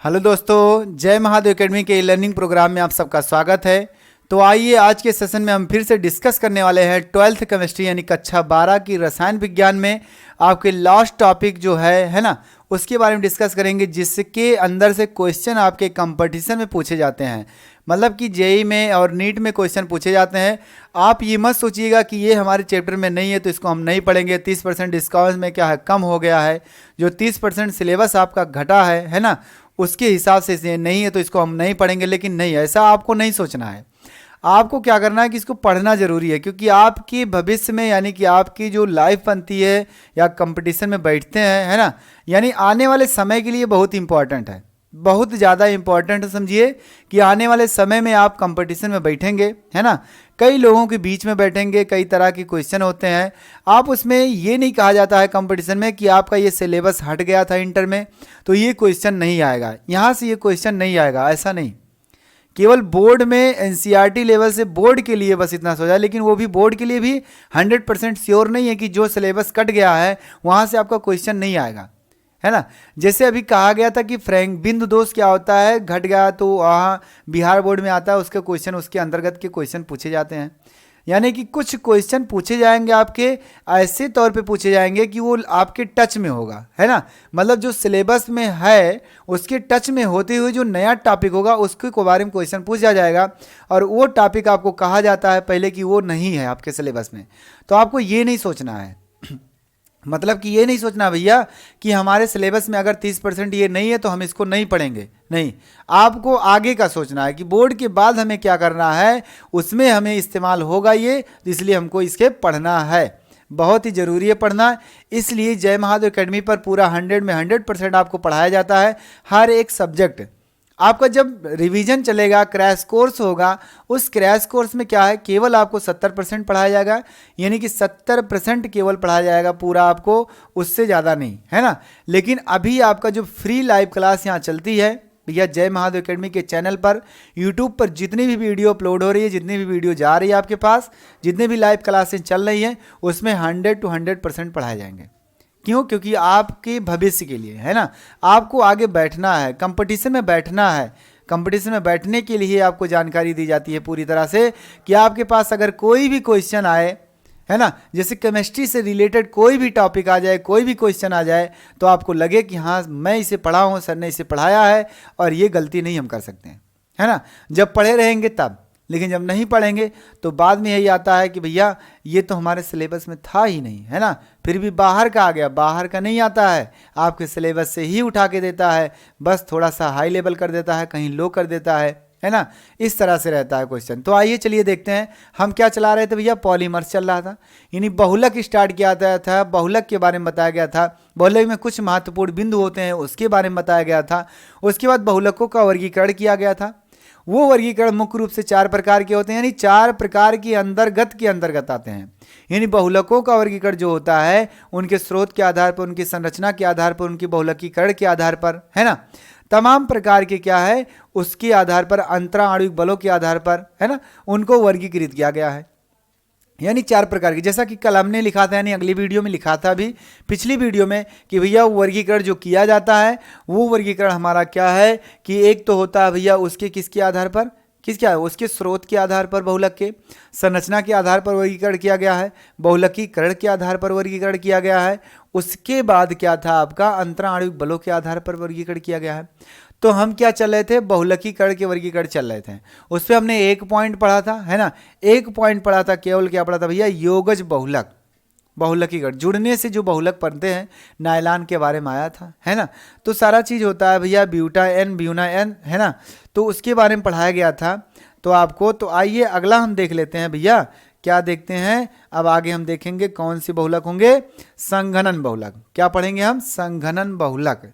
Hello दोस्तों, जय Mahadev academy के लर्निंग प्रोग्राम में आप सबका स्वागत है। तो आइए आज के सेशन में हम फिर से डिस्कस करने वाले हैं 12th केमिस्ट्री यानी कक्षा 12 की रसायन विज्ञान में आपके लास्ट टॉपिक जो है ना, उसके बारे में डिस्कस करेंगे, जिसके अंदर से क्वेश्चन आपके कंपटीशन में पूछे जाते हैं। मतलब कि जेई में और नीट में क्वेश्चन पूछे जाते हैं। आप ये मत सोचिएगा कि ये हमारे चैप्टर में नहीं है तो इसको हम नहीं पढ़ेंगे, 30% डिस्काउंट में क्या है कम हो गया है, जो 30% सिलेबस आपका घटा है ना, उसके हिसाब से ये नहीं है तो इसको हम नहीं पढ़ेंगे। लेकिन नहीं, ऐसा आपको नहीं सोचना है। आपको क्या करना है कि इसको पढ़ना जरूरी है, क्योंकि आपके भविष्य में यानी कि आपकी जो लाइफ बनती है या कंपटीशन में बैठते हैं है ना, यानी आने वाले समय के लिए बहुत इंपॉर्टेंट है, बहुत ज़्यादा इंपॉर्टेंट है। समझिए कि आने वाले समय में आप कंपटीशन में बैठेंगे है ना, कई लोगों के बीच में बैठेंगे, कई तरह के क्वेश्चन होते हैं। आप उसमें ये नहीं कहा जाता है कंपटीशन में कि आपका ये सिलेबस हट गया था इंटर में तो ये क्वेश्चन नहीं आएगा, यहाँ से ये क्वेश्चन नहीं आएगा, ऐसा नहीं। केवल बोर्ड में एनसीईआरटी लेवल से बोर्ड के लिए बस इतना सोचा, लेकिन वो भी बोर्ड के लिए भी 100% श्योर नहीं है कि जो सिलेबस कट गया है वहाँ से आपका क्वेश्चन नहीं आएगा, है ना। जैसे अभी कहा गया था कि फ्रैंक बिंदु दोष क्या होता है, घट गया तो वहाँ बिहार बोर्ड में आता है, उसके क्वेश्चन उसके अंतर्गत के क्वेश्चन पूछे जाते हैं। यानी कि कुछ क्वेश्चन पूछे जाएंगे आपके ऐसे तौर पे पूछे जाएंगे कि वो आपके टच में होगा, है ना। मतलब जो सिलेबस में है उसके टच में होते हुए जो नया टॉपिक होगा उसके बारे में क्वेश्चन पूछा जाएगा, और वो टॉपिक आपको कहा जाता है पहले कि वो नहीं है आपके सिलेबस में। तो आपको ये नहीं सोचना है मतलब कि ये नहीं सोचना भैया कि हमारे सिलेबस में अगर 30% ये नहीं है तो हम इसको नहीं पढ़ेंगे, नहीं। आपको आगे का सोचना है कि बोर्ड के बाद हमें क्या करना है, उसमें हमें इस्तेमाल होगा ये, तो इसलिए हमको इसके पढ़ना है, बहुत ही ज़रूरी है पढ़ना। इसलिए जय महादेव एकेडमी पर पूरा 100 में 100% आपको पढ़ाया जाता है। हर एक सब्जेक्ट आपका जब रिवीजन चलेगा, क्रैश कोर्स होगा, उस क्रैश कोर्स में क्या है, केवल आपको 70% पढ़ाया जाएगा, यानी कि 70% केवल पढ़ाया जाएगा, पूरा आपको उससे ज़्यादा नहीं, है ना। लेकिन अभी आपका जो फ्री लाइव क्लास यहाँ चलती है भैया जय महादेव एकेडमी के चैनल पर, यूट्यूब पर जितनी भी वीडियो अपलोड हो रही है, जितनी भी वीडियो जा रही है आपके पास, जितने भी लाइव क्लासेस चल रही हैं, उसमें 100 to 100% पढ़ाए जाएंगे। क्यों? क्योंकि आपके भविष्य के लिए, है ना। आपको आगे बैठना है, कंपटीशन में बैठना है। कंपटीशन में बैठने के लिए आपको जानकारी दी जाती है पूरी तरह से कि आपके पास अगर कोई भी क्वेश्चन आए, है ना, जैसे केमिस्ट्री से रिलेटेड कोई भी टॉपिक आ जाए, कोई भी क्वेश्चन आ जाए, तो आपको लगे कि हाँ मैं इसे पढ़ा हूँ, सर ने इसे पढ़ाया है और ये गलती नहीं हम कर सकते हैं, है ना। जब पढ़े रहेंगे तब, लेकिन जब नहीं पढ़ेंगे तो बाद में यही आता है कि भैया ये तो हमारे सिलेबस में था ही नहीं, है ना, फिर भी बाहर का आ गया। बाहर का नहीं आता है, आपके सिलेबस से ही उठा के देता है, बस थोड़ा सा हाई लेवल कर देता है, कहीं लो कर देता है ना। इस तरह से रहता है क्वेश्चन। तो आइए चलिए देखते हैं हम क्या चला रहे थे भैया, पॉलीमर्स चल रहा था, यानी बहुलक स्टार्ट किया था, बहुलक के बारे में बताया गया था, बहुलक में कुछ महत्वपूर्ण बिंदु होते हैं उसके बारे में बताया गया था। उसके बाद बहुलकों का वर्गीकरण किया गया था। वो वर्गीकरण मुख्य रूप से 4 प्रकार के होते हैं, यानी 4 प्रकार के अंतर्गत आते हैं। यानी बहुलकों का वर्गीकरण जो होता है उनके स्रोत के आधार पर, उनकी संरचना के आधार पर, उनकी बहुलकीकरण के आधार पर, है ना, तमाम प्रकार के क्या है उसके आधार पर, अंतराणविक बलों के आधार पर, है ना, उनको वर्गीकृत किया गया है। यानी 4 प्रकार की, जैसा कि कल हमने लिखा था, यानी अगली वीडियो में लिखा था अभी पिछली वीडियो में कि भैया वर्गीकरण जो किया जाता है वो वर्गीकरण हमारा क्या है कि एक तो होता है भैया उसके किसके आधार पर, किसके है उसके स्रोत के आधार पर, बहुलक के संरचना के आधार पर वर्गीकरण किया गया है, बहुलकीकरण के आधार पर वर्गीकरण किया गया है। उसके बाद क्या था आपका, अंतराणविक बलों के आधार पर वर्गीकरण किया गया है। तो हम क्या चल रहे थे, बहुलकीकरण के वर्गीकरण चल रहे थे। उस पर हमने एक पॉइंट पढ़ा था, है ना, एक पॉइंट पढ़ा था, केवल क्या पढ़ा था भैया, योगज बहुलक, बहुलकीकरण जुड़ने से जो बहुलक बनते हैं, नायलॉन के बारे में आया था, है ना। तो सारा चीज़ होता है भैया ब्यूटा एन, ब्यूना एन, है ना, तो उसके बारे में पढ़ाया गया था तो आपको। तो आइए अगला हम देख लेते हैं भैया, क्या देखते हैं अब आगे हम देखेंगे कौन सी बहुलक होंगे, संघनन बहुलक। क्या पढ़ेंगे हम, संघनन बहुलक।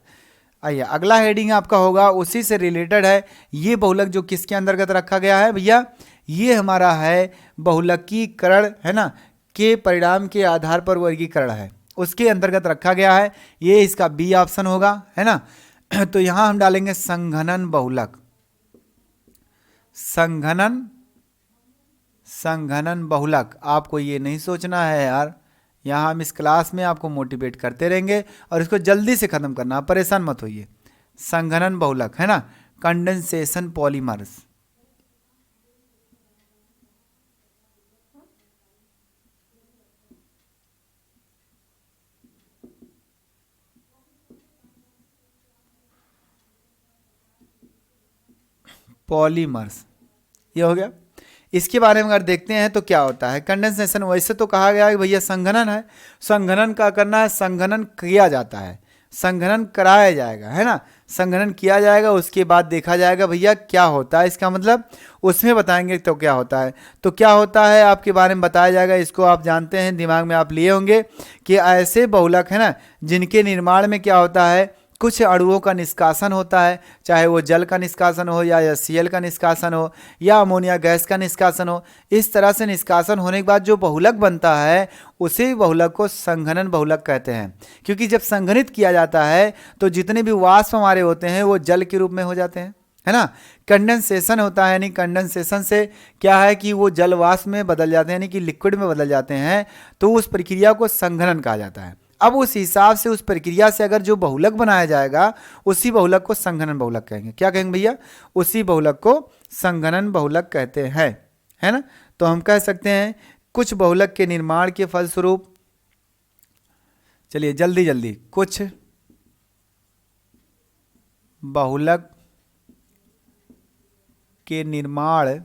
आइए अगला हेडिंग आपका होगा उसी से रिलेटेड है। ये बहुलक जो किसके अंतर्गत रखा गया है भैया, ये हमारा है बहुलकीकरण, है ना, के परिणाम के आधार पर वर्गीकरण है, उसके अंतर्गत रखा गया है। ये इसका बी ऑप्शन होगा, है ना। तो यहां हम डालेंगे संघनन बहुलक, संघनन बहुलक। आपको ये नहीं सोचना है यार, यहाँ हम इस क्लास में आपको मोटिवेट करते रहेंगे और इसको जल्दी से ख़त्म करना, आप परेशान मत होइए। संघनन बहुलक, है ना, कंडेंसेशन पॉलीमर्स। पॉलीमर्स, ये हो गया। इसके बारे में अगर देखते हैं तो क्या होता है कंडेंसेशन। वैसे तो कहा गया है भैया संघनन है, संघनन का करना है, संघनन किया जाता है, संघनन कराया जाएगा, है ना, संघनन किया जाएगा, उसके बाद देखा जाएगा भैया क्या होता है, इसका मतलब उसमें बताएंगे तो क्या होता है। तो क्या होता है आपके बारे में बताया जाएगा, इसको आप जानते हैं, दिमाग में आप लिए होंगे कि ऐसे बहुलक है ना जिनके निर्माण में क्या होता है, कुछ अणुओं का निष्कासन होता है, चाहे वो जल का निष्कासन हो या HCl का निष्कासन हो या अमोनिया गैस का निष्कासन हो। इस तरह से निष्कासन होने के बाद जो बहुलक बनता है उसी बहुलक को संघनन बहुलक कहते हैं, क्योंकि जब संघनित किया जाता है तो जितने भी वाष्प हमारे होते हैं वो जल के रूप में हो जाते हैं, है ना। कंडेंसेशन होता है, यानी कंडेंसेशन से क्या है कि वो जल वाष्प में बदल जाते हैं, यानी कि लिक्विड में बदल जाते हैं, तो उस प्रक्रिया को संघनन कहा जाता है। अब उस हिसाब से उस प्रक्रिया से अगर जो बहुलक बनाया जाएगा उसी बहुलक को संघनन बहुलक कहेंगे। क्या कहेंगे भैया, उसी बहुलक को संघनन बहुलक कहते हैं, है ना। तो हम कह सकते हैं कुछ बहुलक के निर्माण के फलस्वरूप, चलिए जल्दी जल्दी, कुछ बहुलक के निर्माण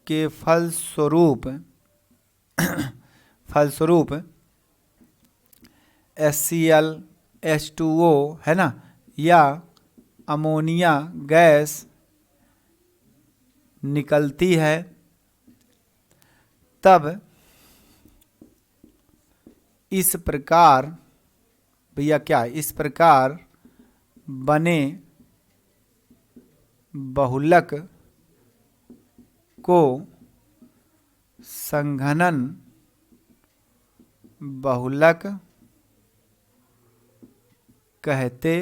के फलस्वरूप HCl, H2O, है ना, या अमोनिया गैस निकलती है, तब इस प्रकार भैया क्या, इस प्रकार बने बहुलक को संघनन बहुलक कहते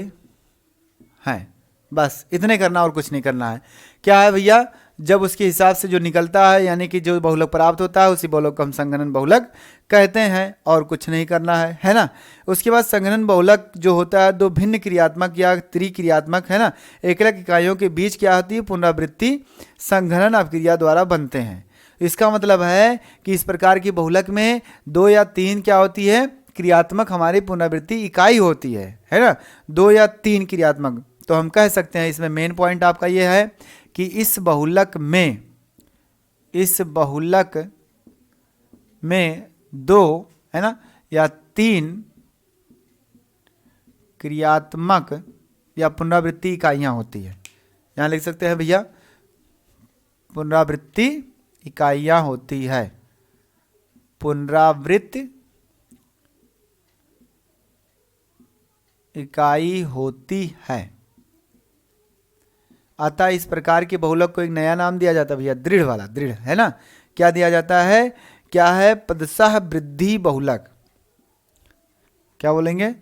हैं। बस इतने करना और कुछ नहीं करना है। क्या है भैया, जब उसके हिसाब से जो निकलता है यानी कि जो बहुलक प्राप्त होता है उसी बहुलक को हम संघनन बहुलक कहते हैं, और कुछ नहीं करना है ना। उसके बाद संघनन बहुलक जो होता है दो भिन्न क्रियात्मक या त्रिक्रियात्मक, है ना, एकलक इकाइयों के बीच क्या होती है, पुनरावृत्ति संघनन अपक्रिया द्वारा बनते हैं। इसका मतलब है कि इस प्रकार की बहुलक में 2 या 3 क्या होती है, क्रियात्मक हमारी पुनरावृत्ति इकाई होती है ना, 2 या 3 क्रियात्मक। तो हम कह सकते हैं इसमें मेन पॉइंट आपका ये है कि इस बहुलक में 2, है ना, या 3 क्रियात्मक या पुनरावृत्ति इकाइयां होती है। यहां लिख सकते हैं भैया पुनरावृत्ति इकाइयां होती है, पुनरावृत्त इकाई होती है। अतः इस प्रकार के बहुलक को एक नया नाम दिया जाता है भैया, दृढ़ वाला, दृढ़, है ना। क्या दिया जाता है, क्या है, पदशः वृद्धि बहुलक। क्या बोलेंगे,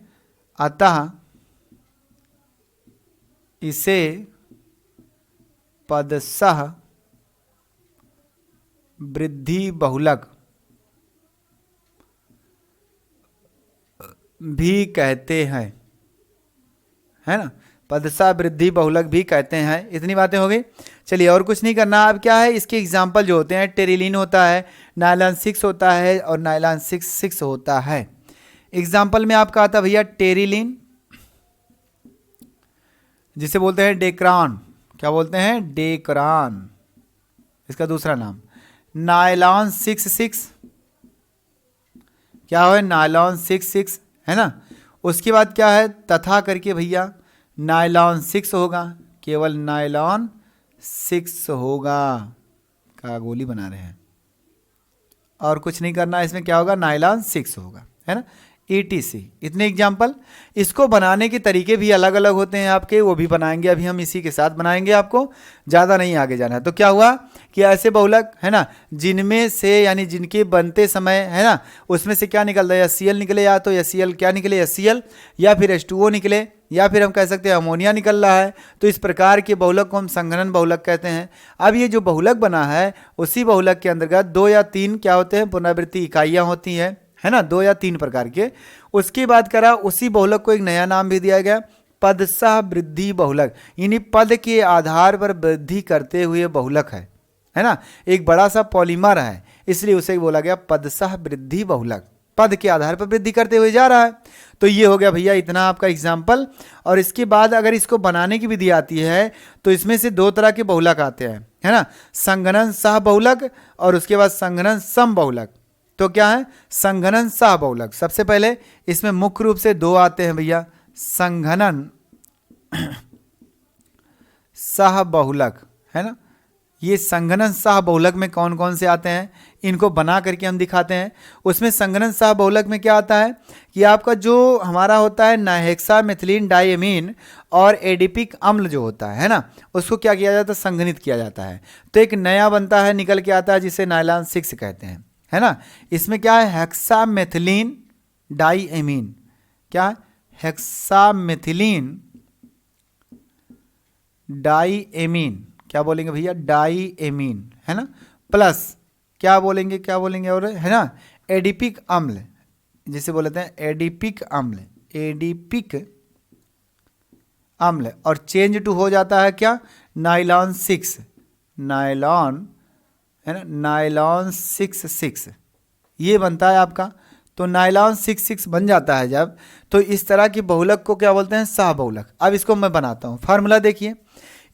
अतः इसे पदशः वृद्धि बहुलक भी कहते हैं, है ना, पदशः वृद्धि बहुलक भी कहते हैं। इतनी बातें हो गई। चलिए और कुछ नहीं करना। अब क्या है, इसके एग्जाम्पल जो होते हैं, टेरिलीन होता है, नायलॉन 6 होता है और नायलॉन 6 होता है। एग्जाम्पल में आपका आता भैया टेरिलीन, जिसे बोलते हैं डेक्रान। क्या बोलते हैं, डेक्रान, इसका दूसरा नाम। नायलॉन 6 क्या है, नायलॉन 6 है ना। उसके बाद क्या है, तथा करके भैया नायलॉन 6 होगा, केवल नायलॉन 6 होगा। का गोली बना रहे हैं और कुछ नहीं करना, इसमें क्या होगा, नायलॉन 6 होगा, है ना, ETC। इतने एग्जाम्पल। इसको बनाने के तरीके भी अलग अलग होते हैं आपके, वो भी बनाएंगे, अभी हम इसी के साथ बनाएंगे, आपको ज़्यादा नहीं आगे जाना है। तो क्या हुआ कि ऐसे बहुलक, है ना, जिनमें से यानी जिनके बनते समय, है ना, उसमें से क्या निकल रहा है, HCl निकले, या तो HCl क्या निकले, HCl, या फिर H2O निकले, या फिर हम कह सकते हैं अमोनिया निकल रहा है। तो इस प्रकार के बहुलक को हम संघनन बहुलक कहते हैं। अब ये जो बहुलक बना है उसी बहुलक के अंतर्गत 2 या 3 क्या होते हैं, पुनरावृत्ति इकाइयाँ होती हैं, है ना, 2 या 3 प्रकार के। उसके बाद करा उसी बहुलक को एक नया नाम भी दिया गया, पदसह वृद्धि बहुलक, यानी पद के आधार पर वृद्धि करते हुए बहुलक है ना, एक बड़ा सा पॉलीमर है, इसलिए उसे बोला गया पदसह वृद्धि बहुलक, पद के आधार पर वृद्धि करते हुए जा रहा है। तो ये हो गया भैया इतना आपका एग्जाम्पल। और इसके बाद अगर इसको बनाने की विधि आती है तो इसमें से 2 तरह के बहुलक आते हैं, है ना, संघनन सह बहुलक और उसके बाद संघनन सम बहुलक। तो क्या है संघनन सह बहुलक, सबसे पहले इसमें मुख्य रूप से 2 आते हैं भैया, संघनन सह बहुलक, है ना। ये संघनन सह बहुलक में कौन कौन से आते हैं इनको बना करके हम दिखाते हैं। उसमें संघनन सह बहुलक में क्या आता है कि आपका जो हमारा होता है नाइहेक्सामेथिलीन डाइएमीन और एडिपिक अम्ल जो होता है ना, उसको क्या किया जाता है, संघनित किया जाता है। तो एक नया बनता है, निकल के आता है, जिसे नाइलॉन 6 कहते हैं, है ना। इसमें क्या है हेक्सामेथिलीन डाइएमीन, क्या है हेक्सामेथिलीन डाइएमीन, क्या बोलेंगे भैया डाइएमीन, है ना, प्लस क्या बोलेंगे और, है ना, एडिपिक अम्ल, जिसे बोलते हैं एडिपिक अम्ल और चेंज टू हो जाता है क्या नाइलॉन 6, नाइलॉन, है ना, नाइलॉन 6 ये बनता है आपका। तो नाइलॉन 6 बन जाता है जब, तो इस तरह की बहुलक को क्या बोलते हैं सह बहुलक। अब इसको मैं बनाता हूँ, फार्मूला देखिए,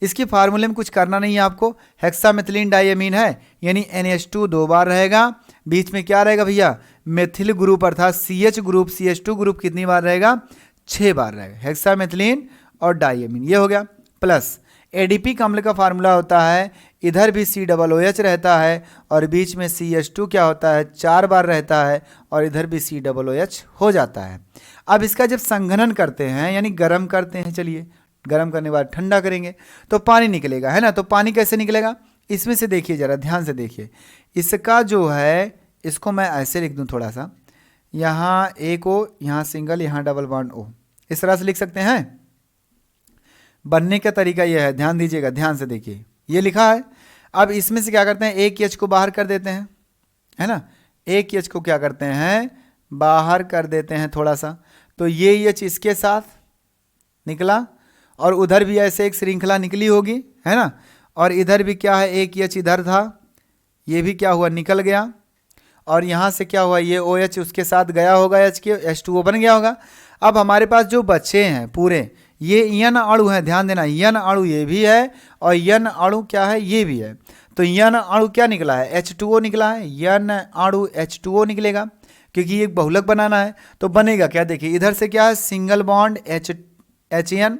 इसके फार्मूले में कुछ करना नहीं है आपको, हेक्सामेथिलीन डाइएमीन है यानी NH2 2 बार रहेगा, बीच में क्या रहेगा भैया मेथिल ग्रुप अर्थात CH ग्रुप, CH2 ग्रुप कितनी बार रहेगा 6 बार रहेगा, हेक्सामेथिलीन और डाइएमीन, ये हो गया। प्लस एडिपिक अम्ल का फार्मूला होता है, इधर भी COOH रहता है और बीच में CH2 क्या होता है 4 बार रहता है और इधर भी COOH हो जाता है। अब इसका जब संघनन करते हैं यानी गर्म करते हैं, चलिए गर्म करने के बाद ठंडा करेंगे तो पानी निकलेगा, है ना। तो पानी कैसे निकलेगा, इसमें से देखिए जरा ध्यान से देखिए, इसका जो है इसको मैं ऐसे लिख दूं थोड़ा सा, यहाँ एक O, यहाँ सिंगल, यहाँ डबल बॉन्ड O, इस तरह से लिख सकते हैं। बनने का तरीका यह है, ध्यान दीजिएगा, ध्यान से देखिए, ये लिखा है। अब इसमें से क्या करते हैं एक H को बाहर कर देते हैं, है ना, एक H को क्या करते हैं बाहर कर देते हैं थोड़ा सा, तो ये H इसके साथ निकला और उधर भी ऐसे एक श्रृंखला निकली होगी, है ना, और इधर भी क्या है एक H इधर था, ये भी क्या हुआ निकल गया और यहाँ से क्या हुआ ये OH उसके साथ गया होगा, H के H2O बन गया होगा। अब हमारे पास जो बचे हैं पूरे ये यन अणु है, ध्यान देना, यन अणु ये भी है और यन अणु क्या है ये भी है। तो यन अणु क्या निकला है H2O निकला है, यन अणु H2O निकलेगा क्योंकि एक बहुलक बनाना है। तो बनेगा क्या देखिए, इधर से क्या है सिंगल बॉन्ड HN,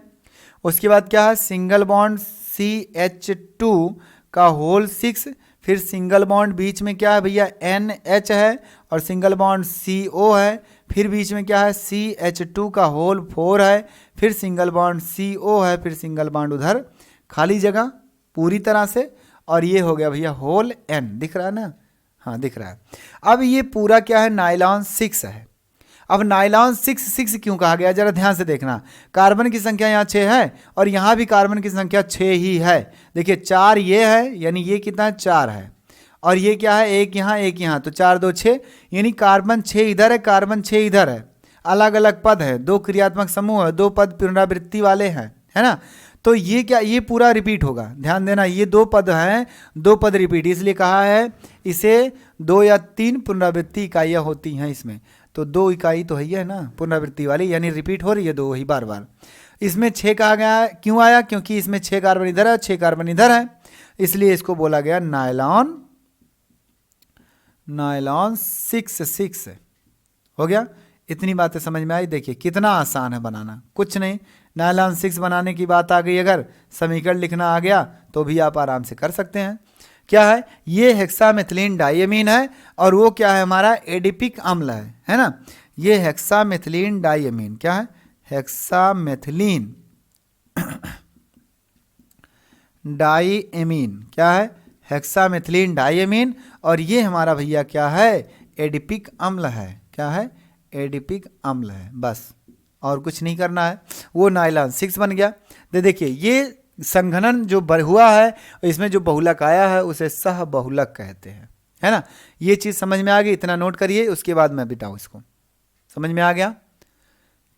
उसके बाद क्या है सिंगल बॉन्ड CH2 का होल 6, फिर सिंगल बॉन्ड बीच में क्या है भैया NH है और सिंगल बॉन्ड CO है, फिर बीच में क्या है CH2 का होल 4 है, फिर सिंगल बॉन्ड CO है, फिर सिंगल बॉन्ड उधर खाली जगह पूरी तरह से, और ये हो गया भैया होल N, दिख रहा है ना, हाँ दिख रहा है। अब ये पूरा क्या है नाइलॉन 6 है। अब नाइलॉन 6 क्यों कहा गया जरा ध्यान से देखना, कार्बन की संख्या यहाँ 6 है और यहाँ भी कार्बन की संख्या 6 ही है। देखिए 4 ये है यानी ये कितना है 4 है और ये क्या है एक यहाँ, तो 4 2 6 यानी कार्बन 6 इधर है, कार्बन 6 इधर है, अलग अलग पद है, 2 क्रियात्मक समूह है, 2 पद पुनरावृत्ति वाले हैं, है ना। तो ये क्या ये पूरा रिपीट होगा, ध्यान देना, ये 2 पद हैं, 2 पद रिपीट, इसलिए कहा है इसे 2 या 3 पुनरावृत्ति इकाइयाँ होती हैं इसमें। तो 2 इकाई तो है ना पुनरावृत्ति वाली, यानी रिपीट हो रही है 2 ही बार बार। इसमें 6 कहा गया क्यों आया, क्योंकि इसमें 6 कार्बन इधर है 6 कार्बन इधर है, इसलिए इसको बोला गया नाइलॉन 6 हो गया। इतनी बातें समझ में आई, देखिए कितना आसान है बनाना, कुछ नहीं। नाइलॉन 6 बनाने की बात आ गई, अगर समीकरण लिखना आ गया तो भी आप आराम से कर सकते हैं। क्या है ये हेक्सामेथिलीन डाइएमीन है और वो क्या है हमारा एडिपिक अम्ल है ना। ये हेक्सामेथिलीन डाइएमीन क्या है हेक्सामेथिलीन डाइएमीन क्या है हेक्सामेथिलीन डाइएमीन, और ये हमारा भैया क्या है एडिपिक अम्ल है, क्या है एडिपिक अम्ल है, बस और कुछ नहीं करना है। वो नाइलॉन 6 बन गया। तो देखिए ये संघनन जो हुआ है इसमें जो बहुलक आया है उसे सह बहुलक कहते हैं, है ना। ये चीज़ समझ में आ गई, इतना नोट करिए, उसके बाद मैं बिताऊँ इसको। समझ में आ गया?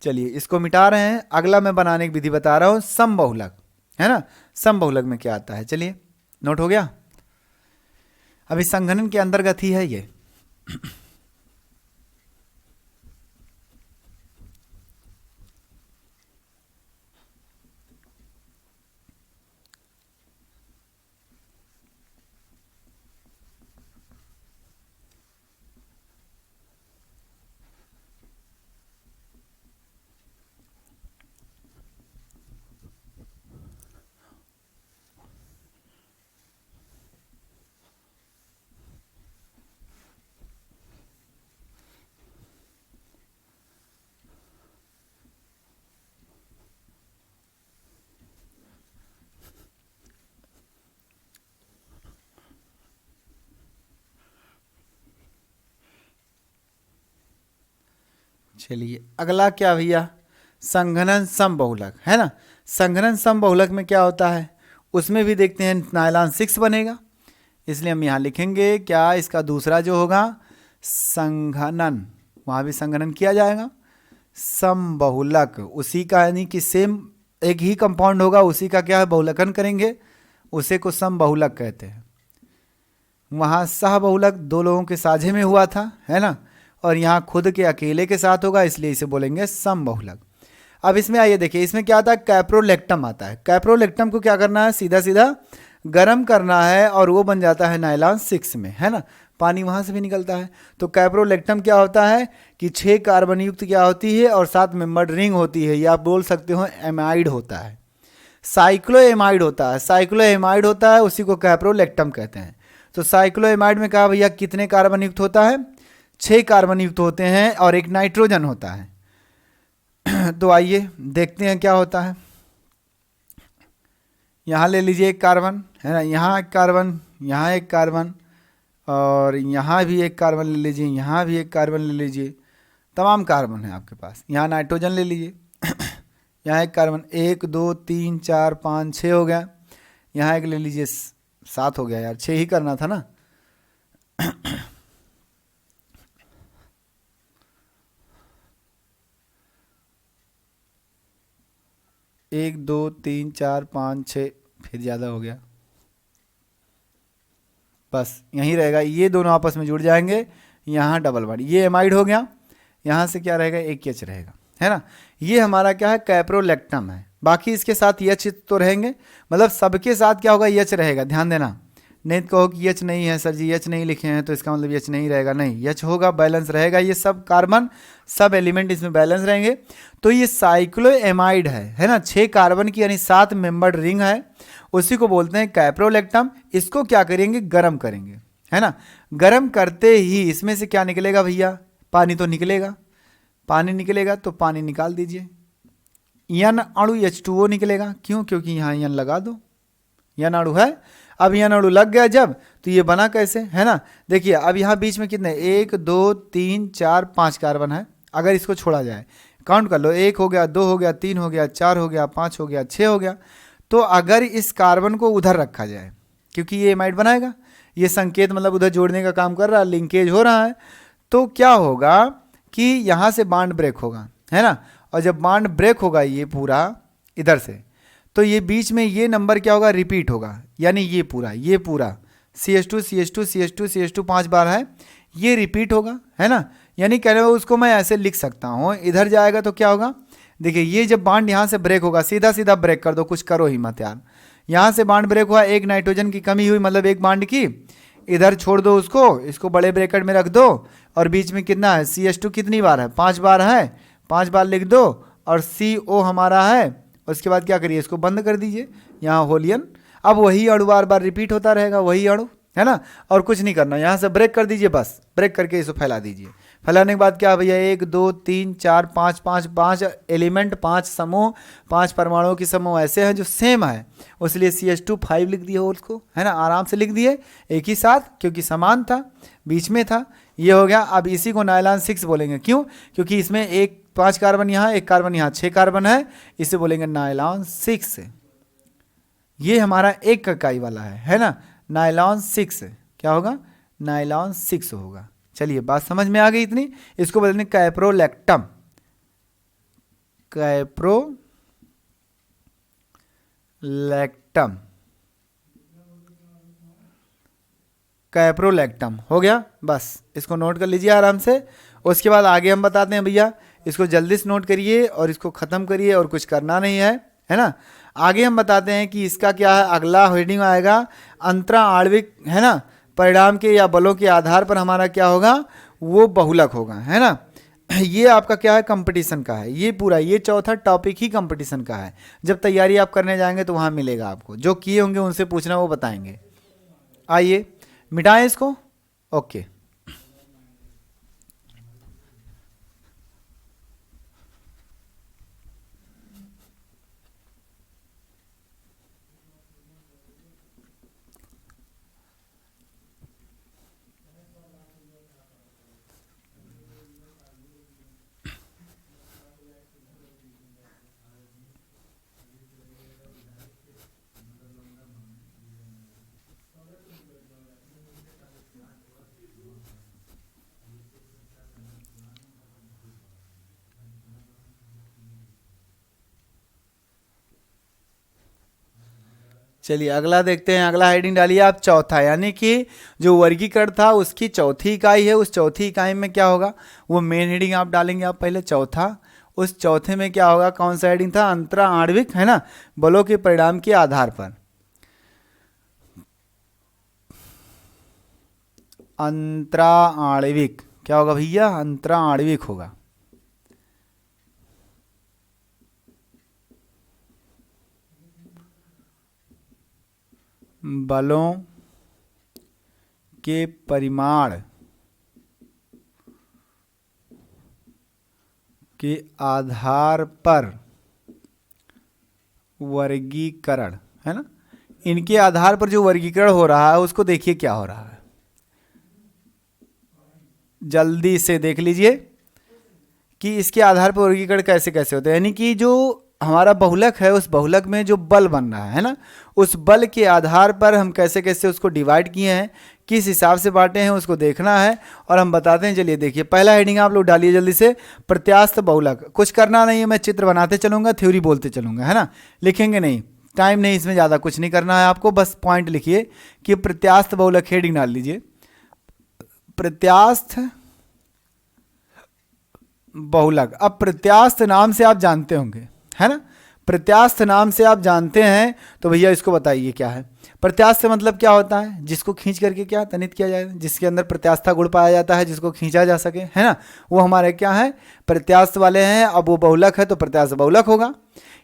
चलिए इसको मिटा रहे हैं। अगला मैं बनाने की विधि बता रहा हूँ, समबहुलक, है ना। समबहुलक में क्या आता है, चलिए नोट हो गया। अभी संघनन के अंतर्गत ही है ये। चलिए अगला क्या भैया, संघनन समबहुलक, है ना। संघनन समबहुलक में क्या होता है, उसमें भी देखते हैं नायलॉन 6 बनेगा। इसलिए हम यहाँ लिखेंगे क्या, इसका दूसरा जो होगा संघनन, वहाँ भी संघनन किया जाएगा। समबहुलक उसी का, यानी कि सेम एक ही कंपाउंड होगा, उसी का क्या है, बहुलकन करेंगे, उसे को समबहुलक कहते हैं। वहाँ सहबहुलक दो लोगों के साझे में हुआ था, है ना, और यहाँ खुद के अकेले के साथ होगा, इसलिए इसे बोलेंगे समबहुलक। अब इसमें आइए देखिए, इसमें क्या आता है, कैप्रोलेक्टम आता है। कैप्रोलेक्टम को क्या करना है, सीधा सीधा गर्म करना है और वो बन जाता है नायलॉन 6 में, है ना। पानी वहाँ से भी निकलता है। तो कैप्रोलेक्टम क्या होता है कि 6 कार्बन युक्त क्या होती है और 7 मेंबर्ड रिंग होती है, या आप बोल सकते हो एमाइड होता है, साइक्लोएमाइड होता है। साइक्लोएमाइड होता है, उसी को कैप्रोलेक्टम कहते हैं। तो साइक्लोएमाइड में कहा भैया कितने कार्बन युक्त होता है, 6 कार्बन युक्त होते हैं और एक नाइट्रोजन होता है। तो आइए देखते हैं क्या होता है। यहाँ ले लीजिए एक कार्बन, है ना, यहाँ एक कार्बन, यहाँ एक कार्बन, और यहाँ भी एक कार्बन ले लीजिए, यहाँ भी एक कार्बन ले लीजिए, तमाम कार्बन है आपके पास। यहाँ नाइट्रोजन ले लीजिए, यहाँ एक कार्बन, 1 2 3 4 5 6 हो गया। यहाँ एक ले लीजिए, 7 हो गया यार, 6 ही करना था ना। 1 2 3 4 5 6, फिर ज़्यादा हो गया, बस यहीं रहेगा, ये दोनों आपस में जुड़ जाएंगे। यहाँ डबल बॉन्ड, ये एमाइड हो गया, यहाँ से क्या रहेगा, एक एच रहेगा, है ना। ये हमारा क्या है, कैप्रोलेक्टम है। बाकी इसके साथ एच तो रहेंगे, मतलब सबके साथ क्या होगा, एच रहेगा, ध्यान देना। नहीं तो कहो कि एच नहीं है सर जी, एच नहीं लिखे हैं तो इसका मतलब एच नहीं रहेगा, नहीं, एच होगा, बैलेंस रहेगा। ये सब कार्बन, सब एलिमेंट इसमें बैलेंस रहेंगे। तो ये साइक्लोएमाइड है ना, 6 कार्बन की यानी 7 मेंबर्ड रिंग है, उसी को बोलते हैं कैप्रोलेक्टम। इसको क्या करेंगे, गर्म करेंगे, है ना। गर्म करते ही इसमें से क्या निकलेगा भैया, पानी तो निकलेगा। पानी निकलेगा तो पानी निकाल दीजिए, यन अणु H2O निकलेगा। क्यों, क्योंकि यहाँ यन लगा दो, यन अणु है। अब यन अणु लग गया जब, तो ये बना कैसे, है ना। देखिए अब यहाँ बीच में कितने, 1 2 3 4 5 कार्बन है। अगर इसको छोड़ा जाए, काउंट कर लो, 1 हो गया, 2 हो गया, 3 हो गया, 4 हो गया, 5 हो गया, 6 हो गया। तो अगर इस कार्बन को उधर रखा जाए, क्योंकि ये एमाइड बनाएगा, ये संकेत मतलब उधर जोड़ने का काम कर रहा है, लिंकेज हो रहा है, तो क्या होगा कि यहाँ से बॉन्ड ब्रेक होगा, है ना। और जब बॉन्ड ब्रेक होगा ये पूरा इधर से, तो ये बीच में ये नंबर क्या होगा, रिपीट होगा, यानी ये पूरा CH2 CH2 CH2 CH2 5 बार है, ये रिपीट होगा, है ना। यानी कह रहे हो उसको मैं ऐसे लिख सकता हूँ, इधर जाएगा तो क्या होगा, देखिए ये जब बॉन्ड यहाँ से ब्रेक होगा, सीधा सीधा ब्रेक कर दो, कुछ करो ही मत यार। यहाँ से बॉन्ड ब्रेक हुआ, एक नाइट्रोजन की कमी हुई, मतलब एक बॉन्ड की, इधर छोड़ दो उसको, इसको बड़े ब्रैकेट में रख दो, और बीच में कितना है, CH2 कितनी बार है, 5 बार है, 5 बार लिख दो, और CO हमारा है। उसके बाद क्या करिए, इसको बंद कर दीजिए, यहाँ होलियन। अब वही अणु बार बार रिपीट होता रहेगा, वही अणु, है ना। और कुछ नहीं करना, यहाँ से ब्रेक कर दीजिए, बस ब्रेक करके इसको फैला दीजिए। फैलाने के बाद क्या भैया, 1 2 3 4 5 5 5 एलिमेंट, 5 समूह, 5 परमाणुओं की समूह ऐसे हैं जो सेम है, इसलिए CH2 5 लिख दिए उसको, है ना, आराम से लिख दिए एक ही साथ, क्योंकि समान था, बीच में था, ये हो गया। अब इसी को नायलॉन 6 बोलेंगे, क्यों, क्योंकि इसमें 5 कार्बन यहाँ, 1 कार्बन यहाँ, 6 कार्बन है, इसे बोलेंगे नायलॉन 6। ये हमारा 1 इकाई वाला है ना, नायलॉन 6 क्या होगा, नायलॉन 6 होगा। चलिए बात समझ में आ गई इतनी। इसको बोलते हैं कैप्रोलैक्टम, कैप्रोलैक्टम, कैप्रोलैक्टम हो गया। बस इसको नोट कर लीजिए आराम से। उसके बाद आगे हम बताते हैं भैया, इसको जल्दी से नोट करिए और इसको ख़त्म करिए और कुछ करना नहीं है ना। आगे हम बताते हैं कि इसका क्या है, अगला हेडिंग आएगा अंतरा आणविक, है ना, परिणाम के या बलों के आधार पर हमारा क्या होगा, वो बहुलक होगा, है ना। ये आपका क्या है, कंपटीशन का है। ये पूरा ये चौथा टॉपिक ही कंपटीशन का है। जब तैयारी आप करने जाएंगे तो वहाँ मिलेगा आपको, जो किए होंगे उनसे पूछना, वो बताएंगे। आइए मिटाएं इसको। ओके, चलिए अगला देखते हैं। अगला हेडिंग डालिए आप चौथा, यानी कि जो वर्गीकरण था उसकी चौथी इकाई है। उस चौथी इकाई में क्या होगा, वो मेन हेडिंग आप डालेंगे आप पहले चौथा। उस चौथे में क्या होगा, कौन सा हेडिंग था, अंतरा आणविक, है ना, बलों के परिणाम के आधार पर। अंतरा आणविक क्या होगा भैया, अंतरा आणविक होगा। बलों के परिमाण के आधार पर वर्गीकरण, है ना। इनके आधार पर जो वर्गीकरण हो रहा है उसको देखिए क्या हो रहा है, जल्दी से देख लीजिए कि इसके आधार पर वर्गीकरण कैसे कैसे होते हैं। यानी कि जो हमारा बहुलक है, उस बहुलक में जो बल बन रहा है ना, उस बल के आधार पर हम कैसे कैसे उसको डिवाइड किए हैं, किस हिसाब से बांटे हैं, उसको देखना है और हम बताते हैं। चलिए देखिए, पहला हेडिंग आप लोग डालिए जल्दी से, प्रत्यास्थ बहुलक। कुछ करना नहीं है, मैं चित्र बनाते चलूंगा, थ्योरी बोलते चलूंगा, है ना, लिखेंगे नहीं, टाइम नहीं, इसमें ज़्यादा कुछ नहीं करना है आपको, बस पॉइंट लिखिए कि प्रत्यास्थ बहुलक, हेडिंग डाल लीजिए प्रत्यास्थ बहुलक। अब प्रत्यास्थ नाम से आप जानते होंगे, है ना, प्रत्यास्थ नाम से आप जानते हैं, तो भैया इसको बताइए क्या है। प्रत्यास्थ मतलब क्या होता है, जिसको खींच करके क्या तनित किया जाए, जिसके अंदर प्रत्यास्था गुण पाया जाता है, जिसको खींचा जा सके, है ना, वो हमारे क्या है, प्रत्यास्थ वाले हैं। अब वो बहुलक है तो प्रत्यास्थ बहुलक होगा,